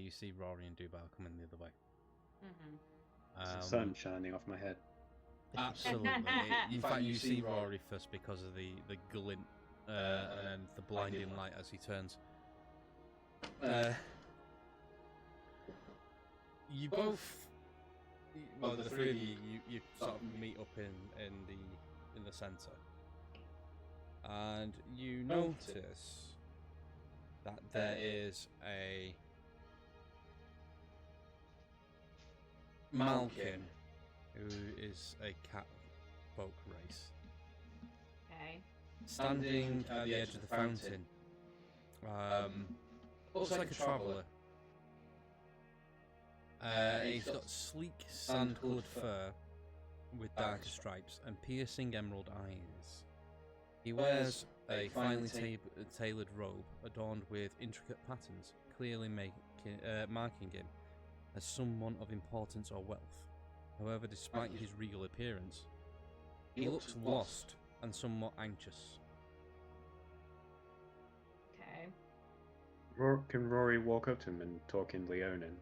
you see Rory and Dubar coming the other way. There's the sun shining off my head. Absolutely. In fact, you see Rory first because of the glint and the blinding light as he turns. You both, well, the three of you sort of meet up in the centre, and you notice that there is a Malkin, who is a cat folk race. Okay. Standing at the edge of the fountain. Looks like a traveller. He's got sleek sand-coloured fur with darker stripes and piercing emerald eyes. He wears a finely tailored robe adorned with intricate patterns, clearly marking him as someone of importance or wealth. However, despite his regal appearance, he looks lost and somewhat anxious. Okay. Can Rory walk up to him and talk in Leonin?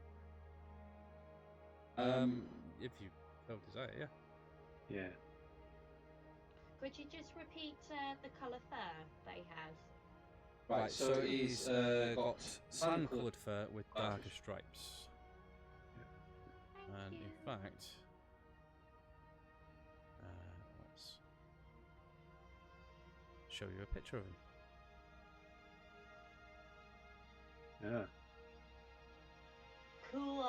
If you so desire, yeah. Yeah. Could you just repeat the colour fur that he has? Right, so he's got sand-coloured fur with darker stripes. And in fact, let's show you a picture of him. Yeah. Cool.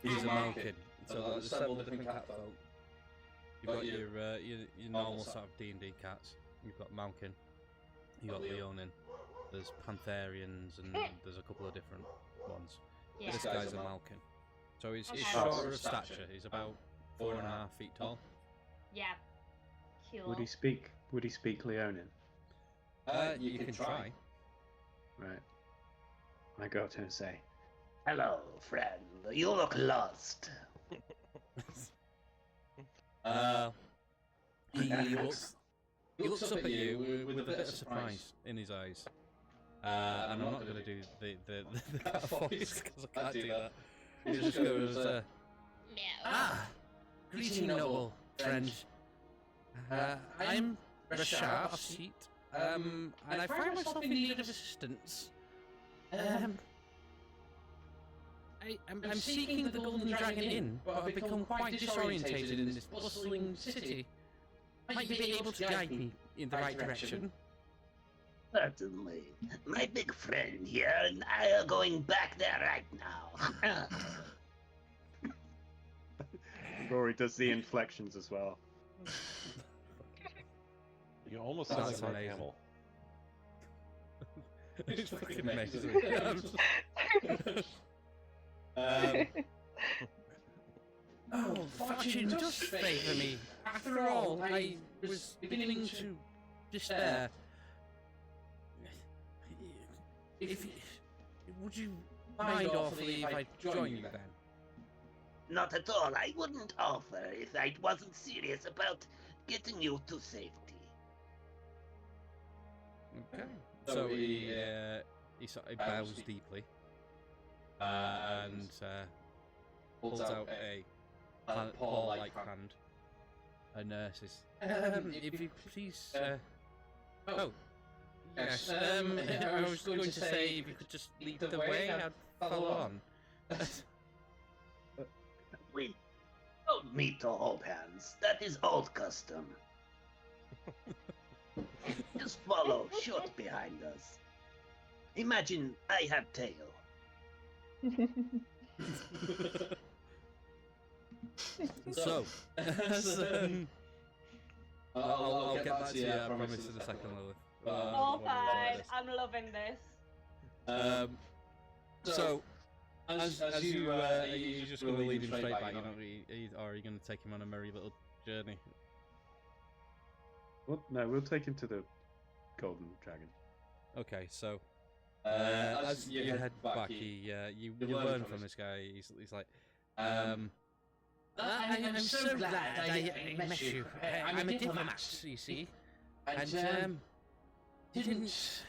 He's a Malkin, so there's several different cat folk. You've got your normal sort of D&D cats. You've got Malkin. You've got Leonin. There's Pantherians, and there's a couple of different ones. Yeah. This guy's a Malkin. So he's Okay. shorter of stature. He's about 4.5 feet tall. Yeah. Cool. Would he speak Leonin? You can try. Right. I go up to him and say, Hello, friend. You look lost. He looks up at you with a bit of surprise in his eyes. And I'm not going to do the cat voice because I can't do that. He just goes, greeting, noble friend. I'm Rashad of Seat, and I find myself in need of assistance. I'm seeking the Golden Dragon Inn, but I've become quite disorientated in this bustling city. Might you be able to guide me in the right direction? Certainly. My big friend here and I are going back there right now. Rory does the inflections as well. You almost sound like a camel. It's fucking amazing. Oh, fortune does favour me. After all, I was beginning to despair. Would you mind awfully if I join you then? Not at all. I wouldn't offer if I wasn't serious about getting you to safety. Okay. So he sort of bows deeply and pulls out a paw-like hand and says, if you please, oh, yes, I was going to say if you could just lead the way, I'd follow on. We don't need to hold hands. That is old custom. Just follow short behind us. Imagine I have tail. So, I'll get back to you, I promise, in a second, Lillith. All When we're about fine. this. I'm loving this. So, as you are you just going to lead him straight back? Or are you going to take him on a merry little journey? Well, no, we'll take him to the Golden Dragon. Okay, so as you head back, you learn from this guy. He's like, I'm so glad I met you. I'm a diplomat, you see, and didn't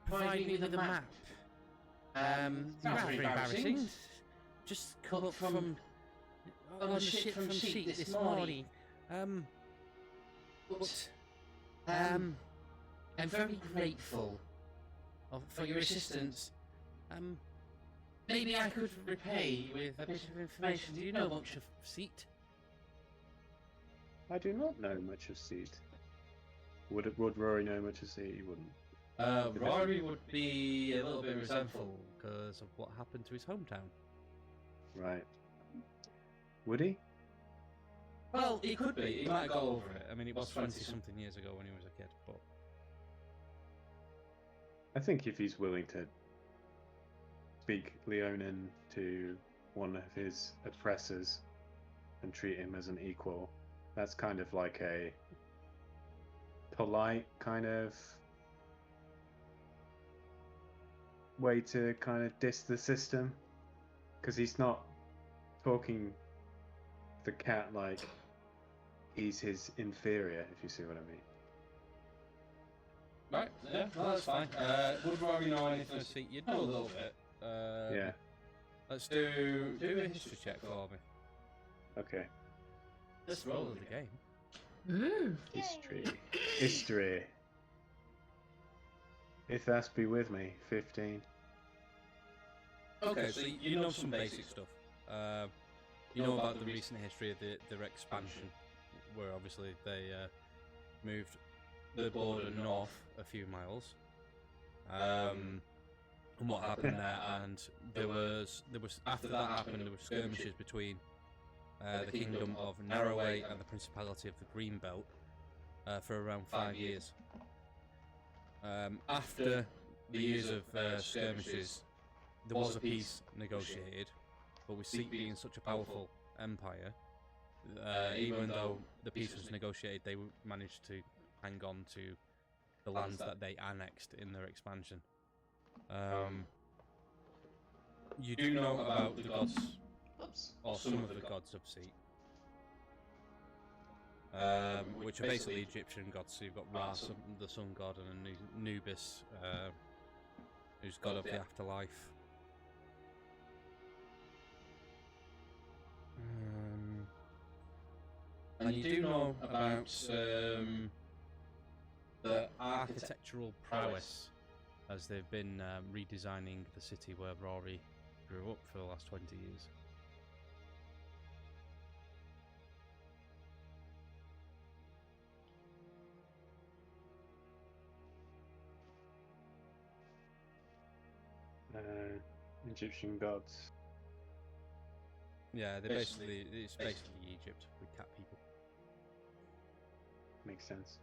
provide me with the map. Rather embarrassing. Just come up from on the ship from sea this morning. But I'm very grateful for your assistance. Maybe I could repay you with a bit of information. Do you know much of Seat? I do not know much of Seat. Would Rory know much of Seat? He wouldn't. Rory would be a little bit resentful because of what happened to his hometown. Right. Would he? Well, he could be. He might go over it. I mean, it was 20-something years ago when he was a kid, but... I think if he's willing to speak Leonin to one of his oppressors and treat him as an equal, that's kind of like a polite kind of way to kind of diss the system, because he's not talking the cat like he's his inferior, if you see what I mean. Right, yeah, well, that's fine. Would Rory know anything of Seat? You'd know a little bit. Yeah. Let's do a history check for me. Okay. Let's roll the game. Ooh. History. If that's be with me, 15. Okay, so you know some basic stuff. You know about the recent history of their expansion, where obviously they moved the border north a few miles. And what happened there, and there was after that happened, there were skirmishes between the kingdom of Narroway and the Principality of the Greenbelt for around 5 years. After the years of skirmishes, there was a peace negotiated, but with Seat being such a powerful empire, even though the peace was negotiated, they managed to hang on to the lands that they annexed in their expansion. You do know about the gods, or some of the gods of Seat, which are basically Egyptian gods. So you've got Ra, the sun god, and Anubis, who's god of the afterlife. And you do know about the architectural prowess, as they've been redesigning the city where Rory grew up for the last 20 years. Egyptian gods. Yeah, it's basically Egypt with cat people. Makes sense.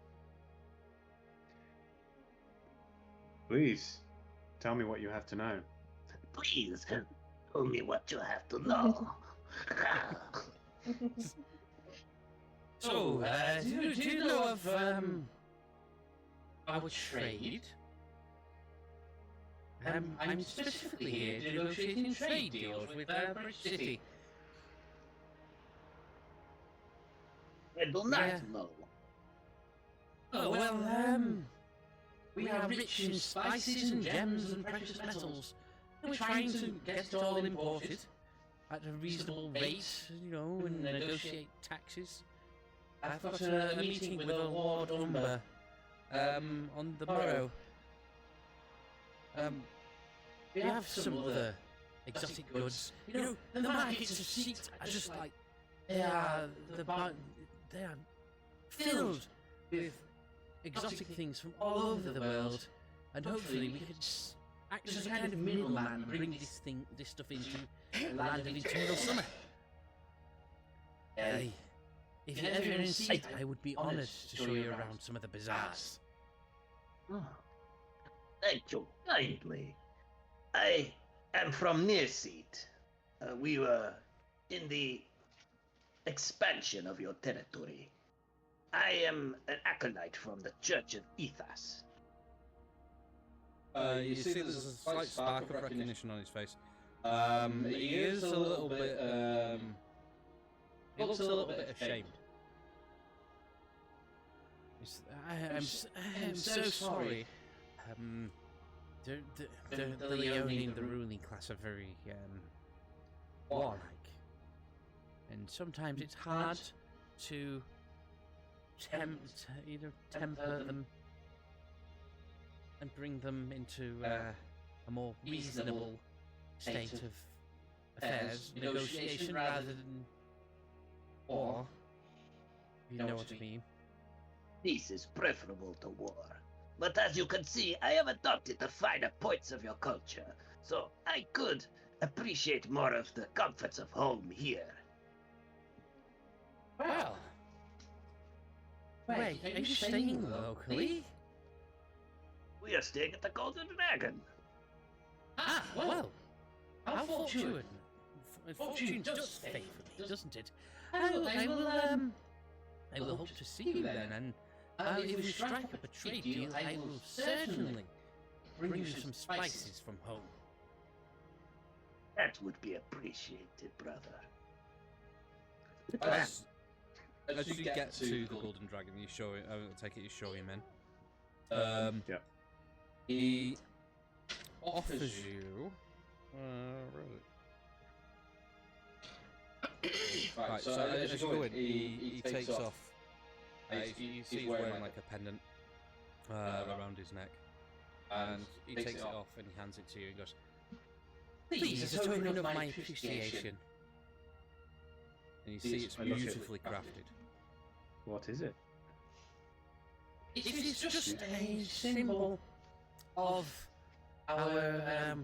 Please, tell me what you have to know. Please, tell me what you have to know. So, do you know of our trade? I'm specifically here negotiating trade deals with Bridge City. I do not know. Oh, well, we are rich in spices and gems and precious metals. We're trying to get it all imported at a reasonable rate, and negotiate taxes. I've got a meeting with a Lord Umber on the morrow. We have some other exotic goods. You know, the markets of Seat are just like they are they are filled with exotic things from all over the world, and hopefully we could act as a kind of middleman and bring this stuff into the land of eternal summer. If you're ever in sight, I would be honoured to show you around some of the bazaars. Oh, thank you kindly. I am from near Seat. We were in the expansion of your territory. I am an acolyte from the Church of Ethos. You see there's a slight spark of recognition on his face. He is a little bit, he looks a little bit ashamed. I'm so sorry. The Leonin and the ruling class are very, warlike. And sometimes it's hard to temper them and bring them into a more reasonable state of affairs, negotiation rather than war. You know what I mean? Peace is preferable to war. But as you can see, I have adopted the finer points of your culture, so I could appreciate more of the comforts of home here. Well, wait, are you staying locally? We are staying at the Golden Dragon. Ah, well, how fortunate. Fortune does favour me, doesn't it? I will hope to see you then, and if we strike up a trade deal, I will certainly bring you some spices from home. That would be appreciated, brother. As you get to the Golden Dragon, you show him. I take it you show him in. Yeah. He offers you. Where is it? Right. So as you go in, he takes off. You see he's wearing like a pendant around his neck, and he takes it off and he hands it to you and goes, "Please, as a token of my appreciation." And you see it's beautifully crafted. What is it? It is just a symbol of our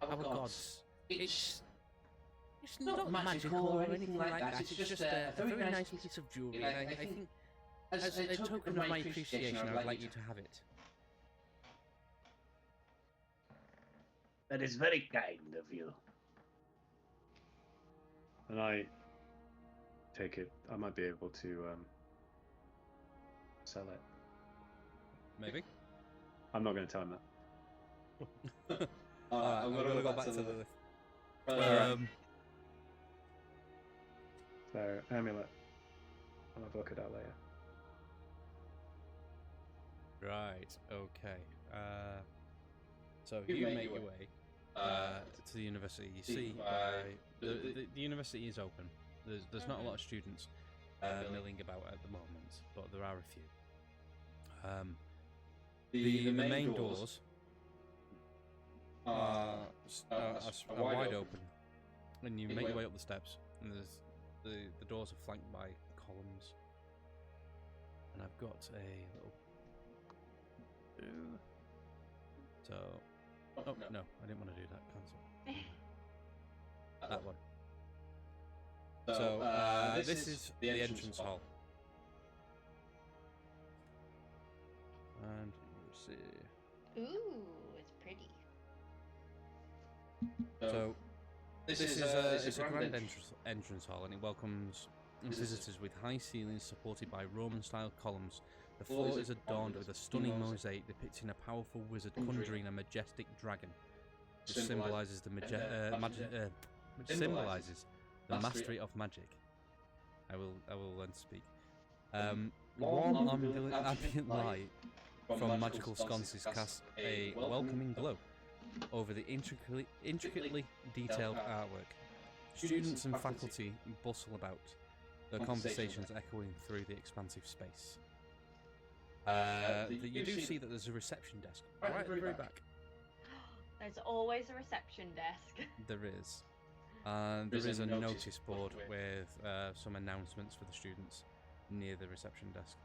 gods. It's not magical or anything like that. It's just a very nice piece of jewelry. I think, as a token of my appreciation, I would like you to have it. That is very kind of you. And I take it. I might be able to sell it. Maybe. I'm not going to tell him that. Alright, I'm going to go back to Lillith. So, amulet. I'm going to book it out later. Right, okay. So you make your way to the university. You see, the university is open. There's not a lot of students milling about at the moment, but there are a few. The main doors are wide open, and you make your way up the steps, and the doors are flanked by columns. And I've got a little. So, oh no, I didn't want to do that. Cancel. That one. So this is the entrance hall, and you see. Ooh, it's pretty. So this is a grand entrance hall, and it welcomes visitors with high ceilings supported by Roman-style columns. The floor is adorned with a stunning mosaic depicting a powerful wizard conjuring a majestic dragon, which symbolises the mastery of magic. I will then speak. Warm ambient light from magical sconces casts a welcoming glow over the intricately detailed artwork. Students and faculty bustle about, their conversations echoing through the expansive space. You do see that there's a reception desk right at the very back. There's always a reception desk. There is. And there is a notice board with some announcements for the students near the reception desk.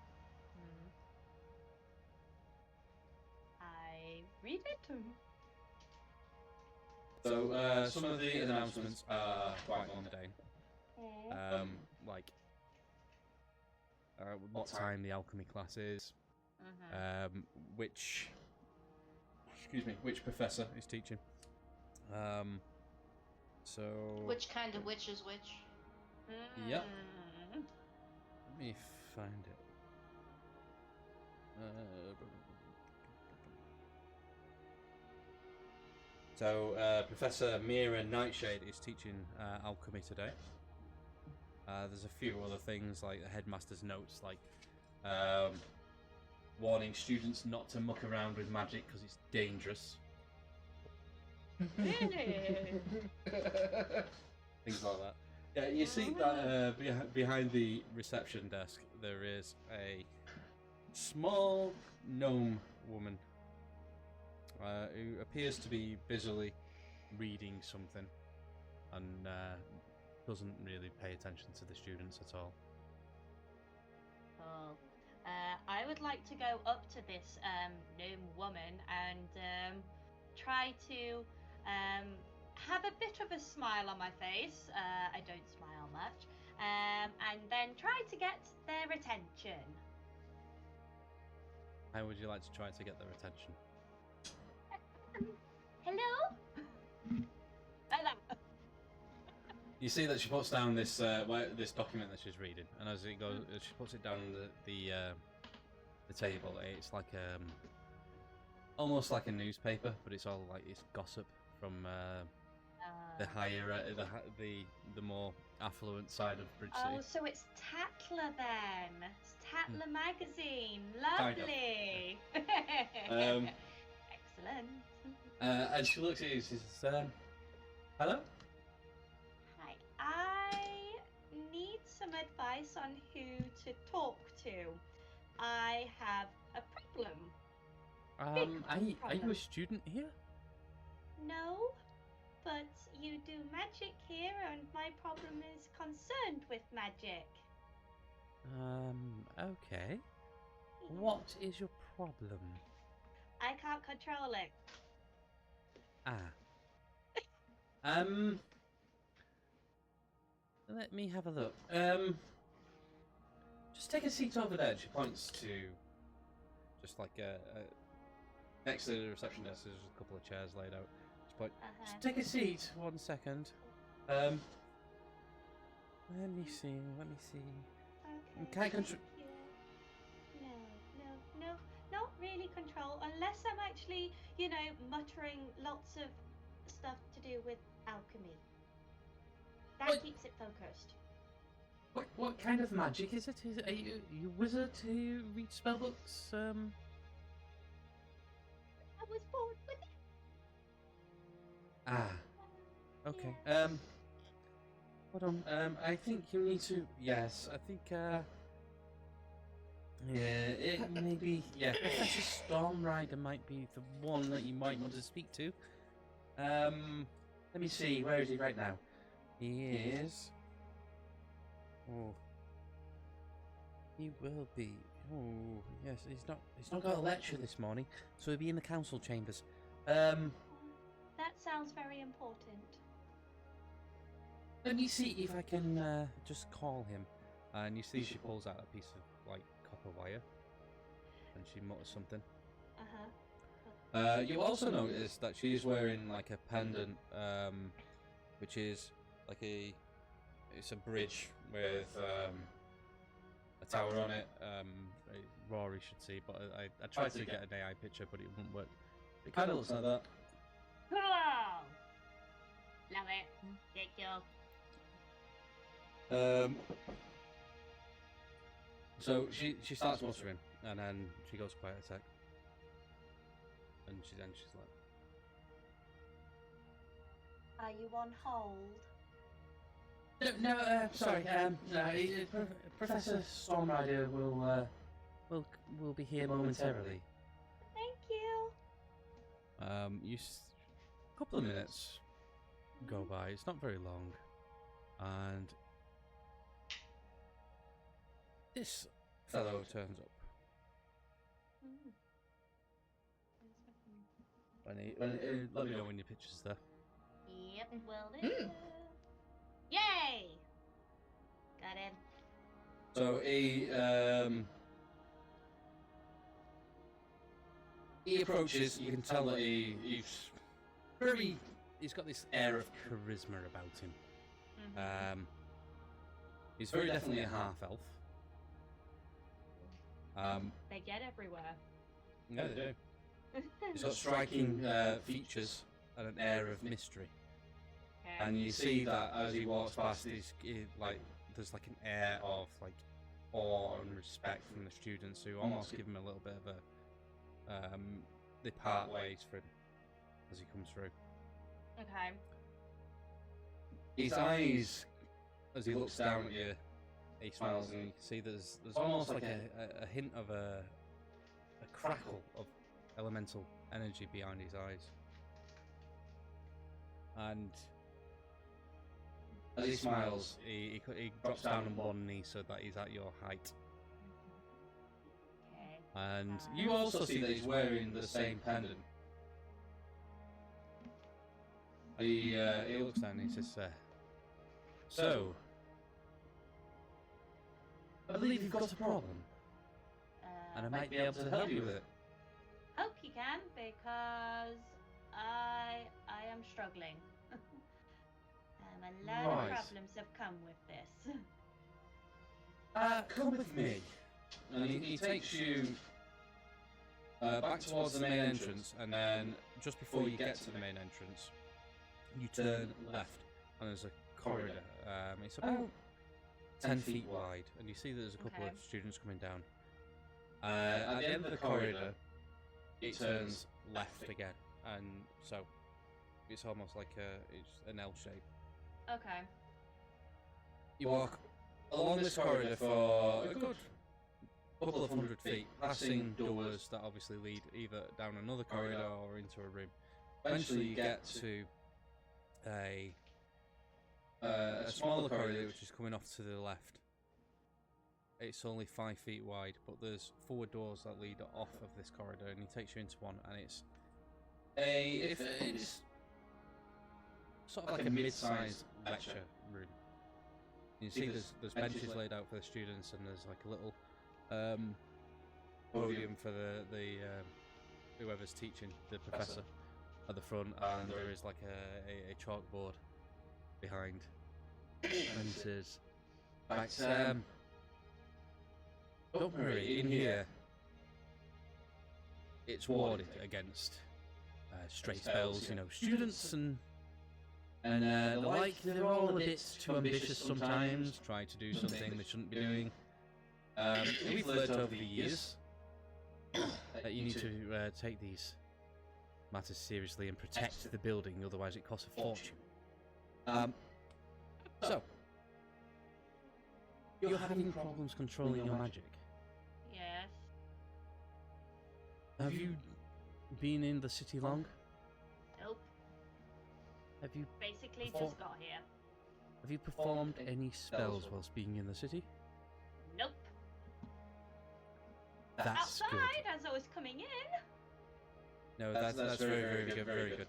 I read it. So some of the announcements are quite mundane. Like what time the alchemy class is, which professor is teaching. So Which kind of witch is which? Yep. Let me find it. So Professor Mira Nightshade is teaching alchemy today. There's a few other things like the headmaster's notes, like warning students not to muck around with magic because it's dangerous. Really? Things like that. Yeah, you see that behind the reception desk there is a small gnome woman who appears to be busily reading something and doesn't really pay attention to the students at all. Oh. I would like to go up to this gnome woman and try to have a bit of a smile on my face. I don't smile much. And then try to get their attention. How would you like to try to get their attention? Hello? Hello. You see that she puts down this this document that she's reading, and as it goes, she puts it down on the table. It's like almost like a newspaper, but it's all like it's gossip from the higher, the more affluent side of Bridge City. Oh, so it's Tatler then. It's Tatler magazine. Kind of. Lovely. Excellent. And she looks at you and she says, hello? Hi. I need some advice on who to talk to. I have a problem. Are you a student here? No, but you do magic here, and my problem is concerned with magic. Okay. What is your problem? I can't control it. Let me have a look. Just take a seat over there. She points to just like next to the reception desk. There's a couple of chairs laid out. Just take a seat. 1 second. Let me see. Okay. Can't control. No, not really control, unless I'm actually, muttering lots of stuff to do with alchemy. That keeps it focused. What kind of magic is it? Are you a wizard who reads spellbooks? I was born with it. Okay. Hold on. I think you need to. Yes, I think. Yeah, it may be. Yeah, Professor Stormrider might be the one that you might want to speak to. Let me see. Where is he right now? He is. Oh. He will be. Oh, yes. He's not got a lecture this morning, so he'll be in the council chambers. That sounds very important. Let me see if I can just call him. And you see she pulls out a piece of like copper wire, and she mutters something. You also notice that she's wearing like a pendant, which is like it's a bridge with a tower on it. Rory should see, but I tried to get an AI picture, but it wouldn't work. It kind of looks like that. Cool. Love it. Thank you. So she starts muttering, and then she goes quiet a sec, and she's like, Are you on hold? No, sorry. No, Professor Stormrider will be here momentarily. Thank you. couple of minutes go by. It's not very long, and this fellow turns up. Let me know when your picture's there. Yep, well do. Yay! Got him. So he approaches. You can tell that he's got this air of charisma about him. He's very definitely a half elf. They get everywhere. Yeah, they do. He's got striking features and an air of mystery. Okay. And you see that as he walks past, there's like an air of like awe and respect from the students who almost give him a little bit of a they part ways for him as he comes through. Okay. His eyes, as he looks down at you, he smiles and you can see there's almost like a hint of a crackle of elemental energy behind his eyes. And as he smiles, he drops down on one knee so that he's at your height. Okay. And you also see that he's wearing the same pendant. He looks down and he says, so, I believe you've got a problem, and I might be able to help you with it. Hope you can, because I am struggling. A lot of problems have come with this. Come with me. And he takes you back towards the main entrance, and then just before you get to the main entrance, you turn left, and there's a corridor. It's about 10 feet wide, and you see that there's a couple of students coming down. At the end of the corridor, it turns left again, and so it's almost like it's an L shape. Okay. You walk along this corridor for a good couple of 100 feet, passing doors that obviously lead either down another corridor or into a room. Eventually you get to a smaller corridor which is coming off to the left. It's only 5 feet wide, but there's 4 doors that lead off of this corridor, and he takes you into one, and it's sort of like a mid-sized lecture room. You see there's benches laid out for the students, and there's like a little podium for the whoever's teaching, the professor, at the front, and there is like a chalkboard behind. And it says, right, don't worry, in here it's warded against stray spells, students and the like. They're all a bit too ambitious sometimes, try to do something they shouldn't be doing. We've learned over the years that you need to take these matters seriously and protect the building, otherwise it costs a fortune. So, you're having problems controlling your magic. Yes. Have you been in the city long? Nope. Have you Basically just got here. Have you performed any spells whilst being in the city? Nope. That's Outside good. as I was coming in. No, that's very, very good, very good.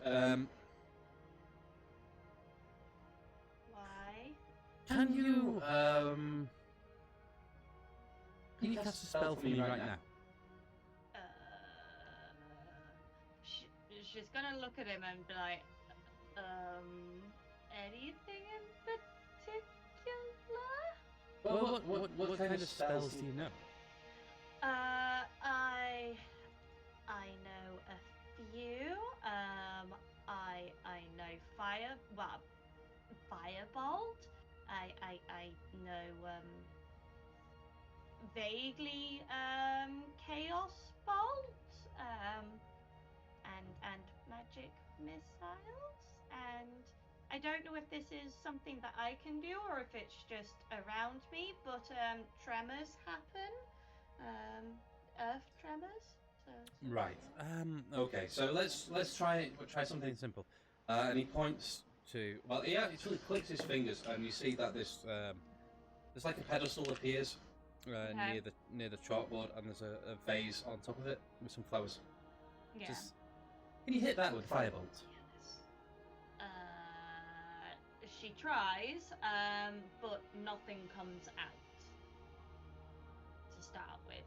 Why? Can you cast a spell for me right now? She's gonna look at him and be like, anything in particular? What kind of spells do you know? I know a few. I know firebolt. I know vaguely chaos bolt. And magic missiles. And I don't know if this is something that I can do or if it's just around me, but tremors happen. Earth tremors. So. Right. Okay. So let's try something simple. And he points to. Well, he actually clicks his fingers, and you see that there's like a pedestal appears near the chalkboard, and there's a vase on top of it with some flowers. Yeah. Can you hit that with firebolt? She tries, but nothing comes out to start with.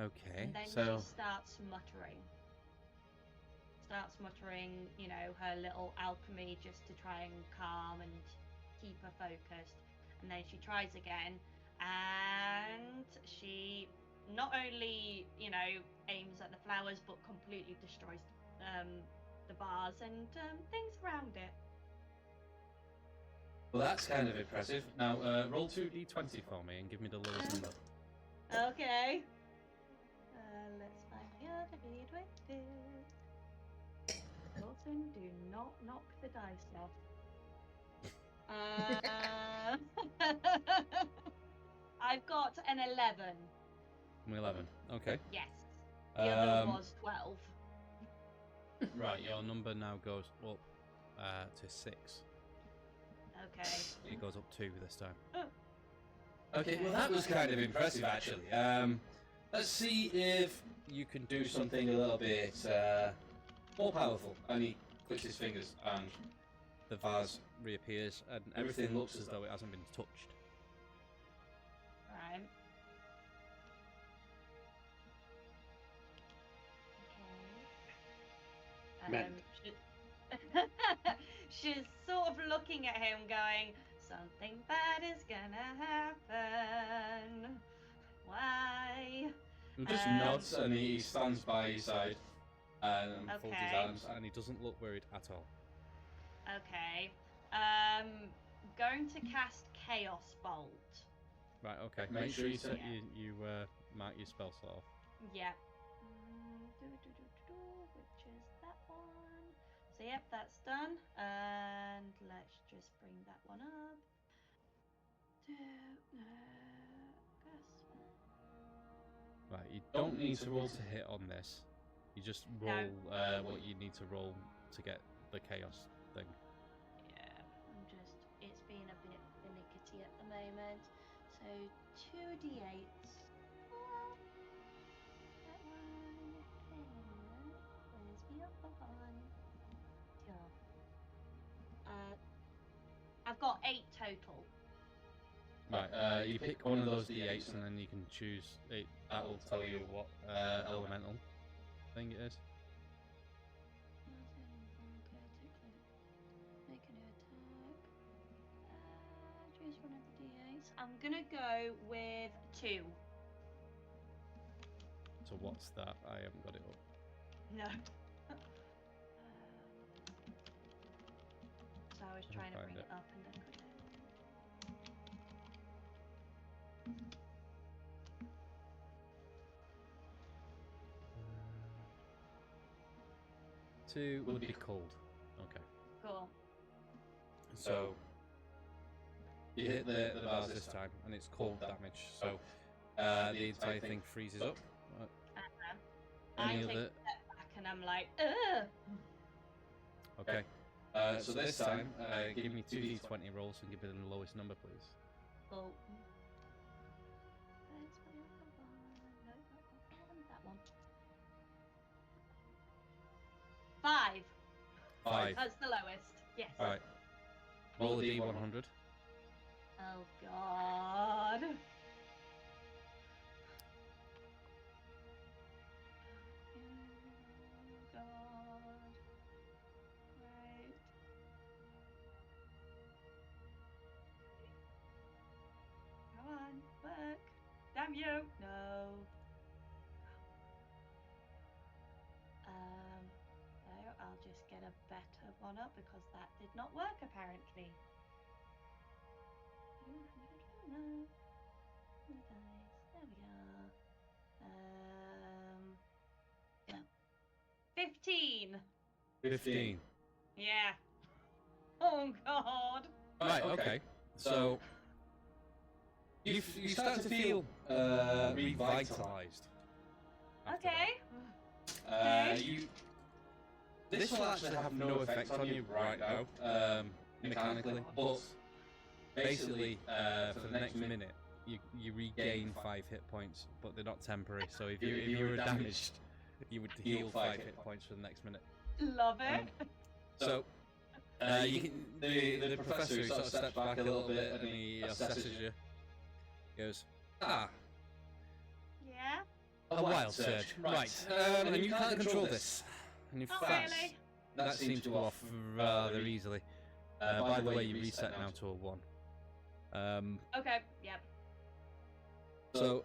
Okay, And then so she starts muttering, you know, her little alchemy just to try and calm and keep her focused. And then she tries again, and she not only, you know, aims at the flowers, but completely destroys the bars and things around it. well, that's kind of impressive. Now, roll 2d20 for me and give me the lowest number. Okay. Let's find the other d20. Wilson, do not knock the dice off. I've got an 11. 11. Okay. Yes. The other was 12. Right, your number now goes up to 6. Okay. It goes up 2 this time. Oh. Okay, well that was kind of impressive actually. Let's see if you can do something a little bit more powerful. And he clicks his fingers and the vase reappears and everything looks as though it hasn't been touched. Right. Okay. She's sort of looking at him going, something bad is gonna happen. Why? He just nods and he stands by his side and folds his Okay. arms and he doesn't look worried at all. Okay. Going to cast Chaos Bolt. Right, okay. Make sure you mark your spell slot off. Yep. Which is that one. So yep, that's done. And let's just bring that one up. Right, you don't need to roll to hit on this. You just roll what you need to roll to get the chaos thing. Yeah, it's being a bit finicky at the moment. So 2d8s. That one. Where's the other one? Sure. I've got 8 total. Right, you pick one of those d8s and then you can choose it. That will tell you what elemental thing it is. Make a new attack. Choose one of the d8s. I'm gonna go with 2. So what's that? I haven't got it up. No. So I was trying to bring it up and I couldn't. 2 would be cold. Okay. Cool. So you hit the bars this time, and it's cold damage. So the entire thing freezes up. I Any take a other? step back and I'm like, ugh. Okay. So this time, give me 2d20 rolls and give me the lowest number, please. Cool. Where's my other one? No, that one. 5. 5. That's the lowest. Yes. Alright. Roll a d100. Oh god. Oh god. Right. Come on, work. Damn you. No. No, I'll just get a better one up because that did not work apparently. 200. There we are. 15. 15. Yeah. Oh god. Right, okay. So you start to feel revitalized. after Okay. that. This will actually have no effect on you right now, mechanically, but basically, for the next minute, you regain 5 hit points, but they're not temporary. So if you were damaged, you would heal 5 hit points for the next minute. Love it. So you can, the professor sort of steps back a little bit and he assesses you. He goes, Yeah. a wild surge, right? And you can't control this. And in Not fact, really. that seems to go off rather easily. By the way, you reset now to a 1. Okay. Yep. So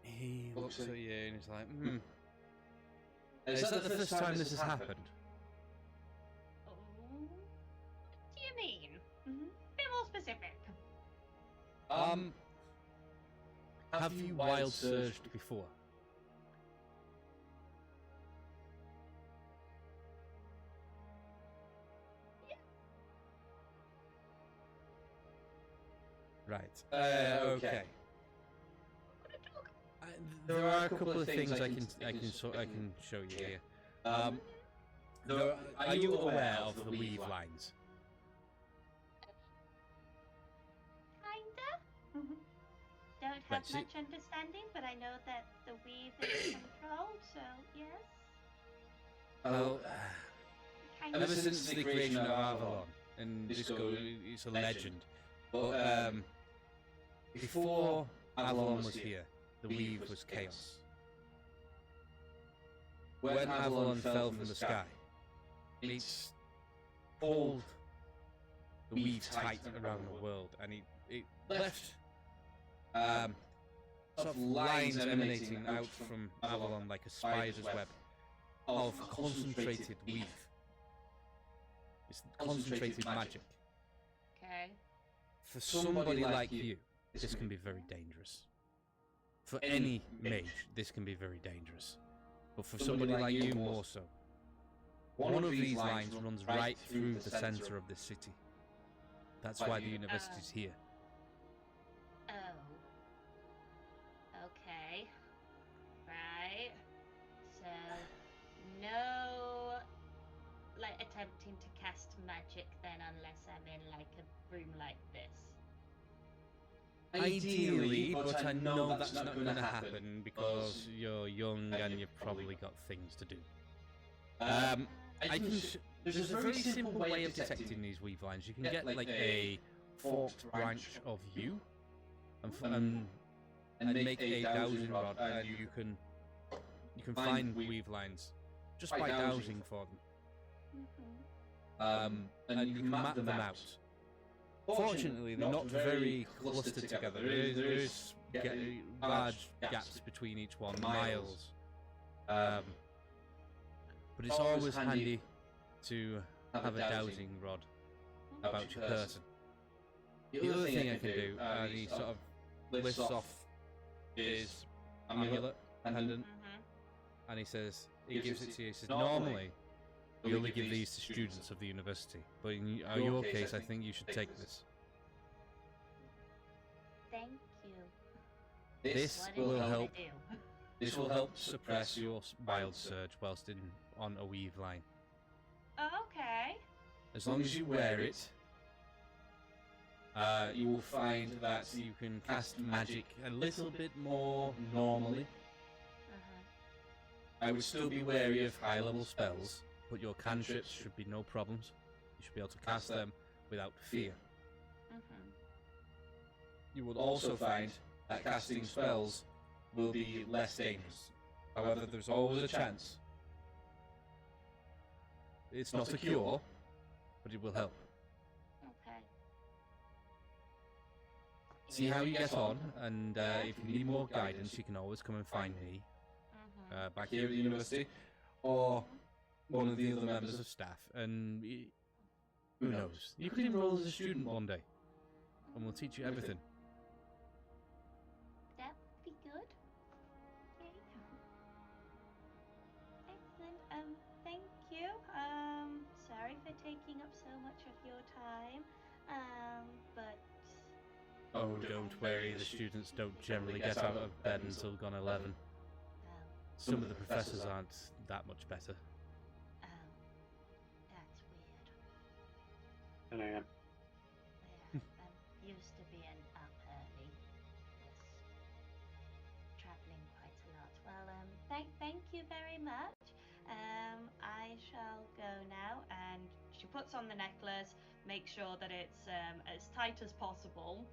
he looks at you and he's like, Is that the first time this has happened? Oh, what do you mean? Bit more specific. Have you wild surged before? Right. Okay. There are a couple of things I can show you here. Are you aware of the weave lines? Kinda. Don't have Right, so- much understanding, but I know that the weave is controlled, so yes. Well, Kind ever of. since the creation of Avalon, and it's a legend, but before Avalon was here, the weave was chaos. When Avalon fell from the sky, it's pulled the weave tight around the world, and it left sort of lines emanating out from Avalon like a spider's web of concentrated weave. It's concentrated magic. Okay. For somebody like you, this can be very dangerous. For any mage, this can be very dangerous. But for somebody like you, more so. One of these lines runs right through the center of this city. That's why the university's here. Oh. Okay. Right. So, no, like, attempting to cast magic then unless I'm in, like, a room like this. Ideally, but I know that's not going to happen because you're young and you've probably got things to do. There's a very simple way of detecting these weave lines. You can get like a forked branch of yew and make a dowsing rod, and you can find weave lines just by dowsing for them. And you can map them out. Fortunately, they're not very clustered together. There is large gaps between each one, miles. But it's always handy to have a dowsing rod about your person. The other thing I can do, and he sort of lists off his amulet, pendant, and he says, he gives it to you. He says, normally, we only give these to students of the university, but in your case, I think you should take this. Thank you. This What will did you help. do? This will help suppress your wild surge whilst on a weave line. Okay. As long as you wear it, you will find that you can cast magic a little bit more normally. I would still be wary of high-level spells, but your cantrips should be no problems. You should be able to cast them without fear. You will also find that casting spells will be less dangerous. However, there's always a chance. It's not a cure, but it will help. Okay. See how you get on, and if you need more guidance, you can always come and find me back here at the university, or one of the other members of staff, and who knows? You could enroll as a student one day, and we'll teach you everything. That would be good. Okay. Excellent. Thank you. Sorry for taking up so much of your time. But Oh, don't worry, the students don't generally get out of bed until gone 11. some of the professors aren't that much better. Oh, that's weird. 10 a.m. Yeah, I'm used to being up early. Yes. Traveling quite a lot. Well, thank you very much. I shall go now, and she puts on the necklace, make sure that it's as tight as possible.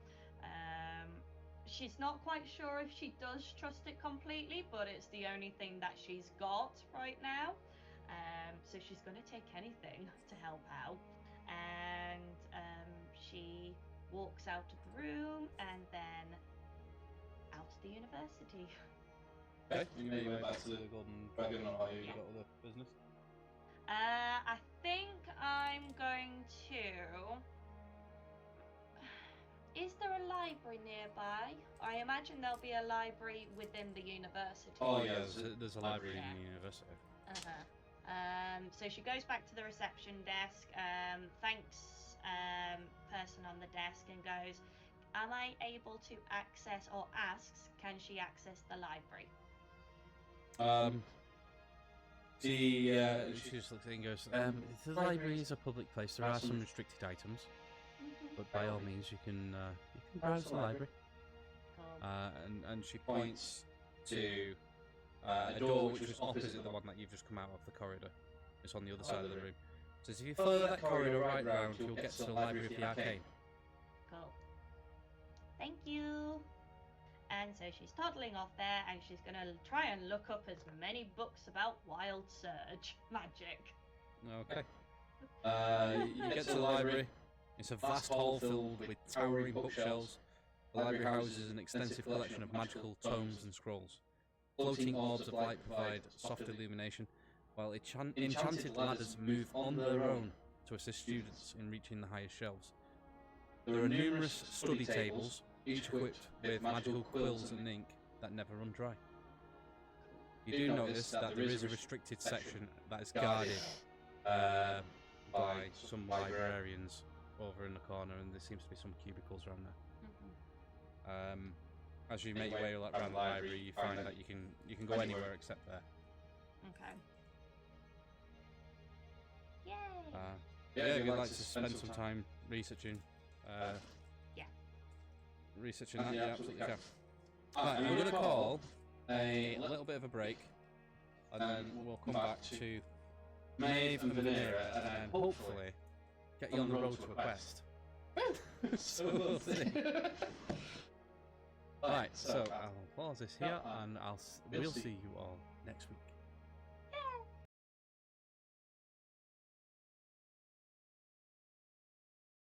She's not quite sure if she does trust it completely, but it's the only thing that she's got right now. So she's going to take anything to help out. And she walks out of the room and then out to the university. Okay, you made your way back to the Golden Dragon, or are you got other business? I think I'm going to. Is there a library nearby? I imagine there'll be a library within the university. Oh yeah, there's a library in the university. So she goes back to the reception desk, thanks person on the desk, and goes, am I able to access, or asks, can she access the library? She just looks at it and goes, the library is a public place. There are some restricted items, but by all means you can browse the library. And she points to a door which was opposite the one that you've just come out of the corridor. It's on the other side of the room. So if you follow that corridor right round, you'll get to the library of the arcane. Cool. Thank you. And so she's toddling off there, and she's going to try and look up as many books about Wild Surge magic. Okay. You get to the library. It's a vast hall filled with towering bookshelves. The library houses an extensive collection of magical tomes and scrolls. Floating orbs of light provide soft illumination, while enchanted ladders move on their own to assist students in reaching the highest shelves. There are numerous study tables, each equipped with magical quills and ink that never run dry. You do notice that there is a restricted section that is guarded by some librarians over in the corner, and there seems to be some cubicles around there. As you make your way around the library, you find that you can go anywhere except there. Okay. Yay! Yeah, if you'd like to spend some time researching. Researching that, yeah, absolutely can. Right, I'm going to call a little bit of a break, and then we'll come back to Maeve and Vanera, and then hopefully get you on the road to a quest. So we'll see. Right, so I'll pause this here, and we'll see you all next week.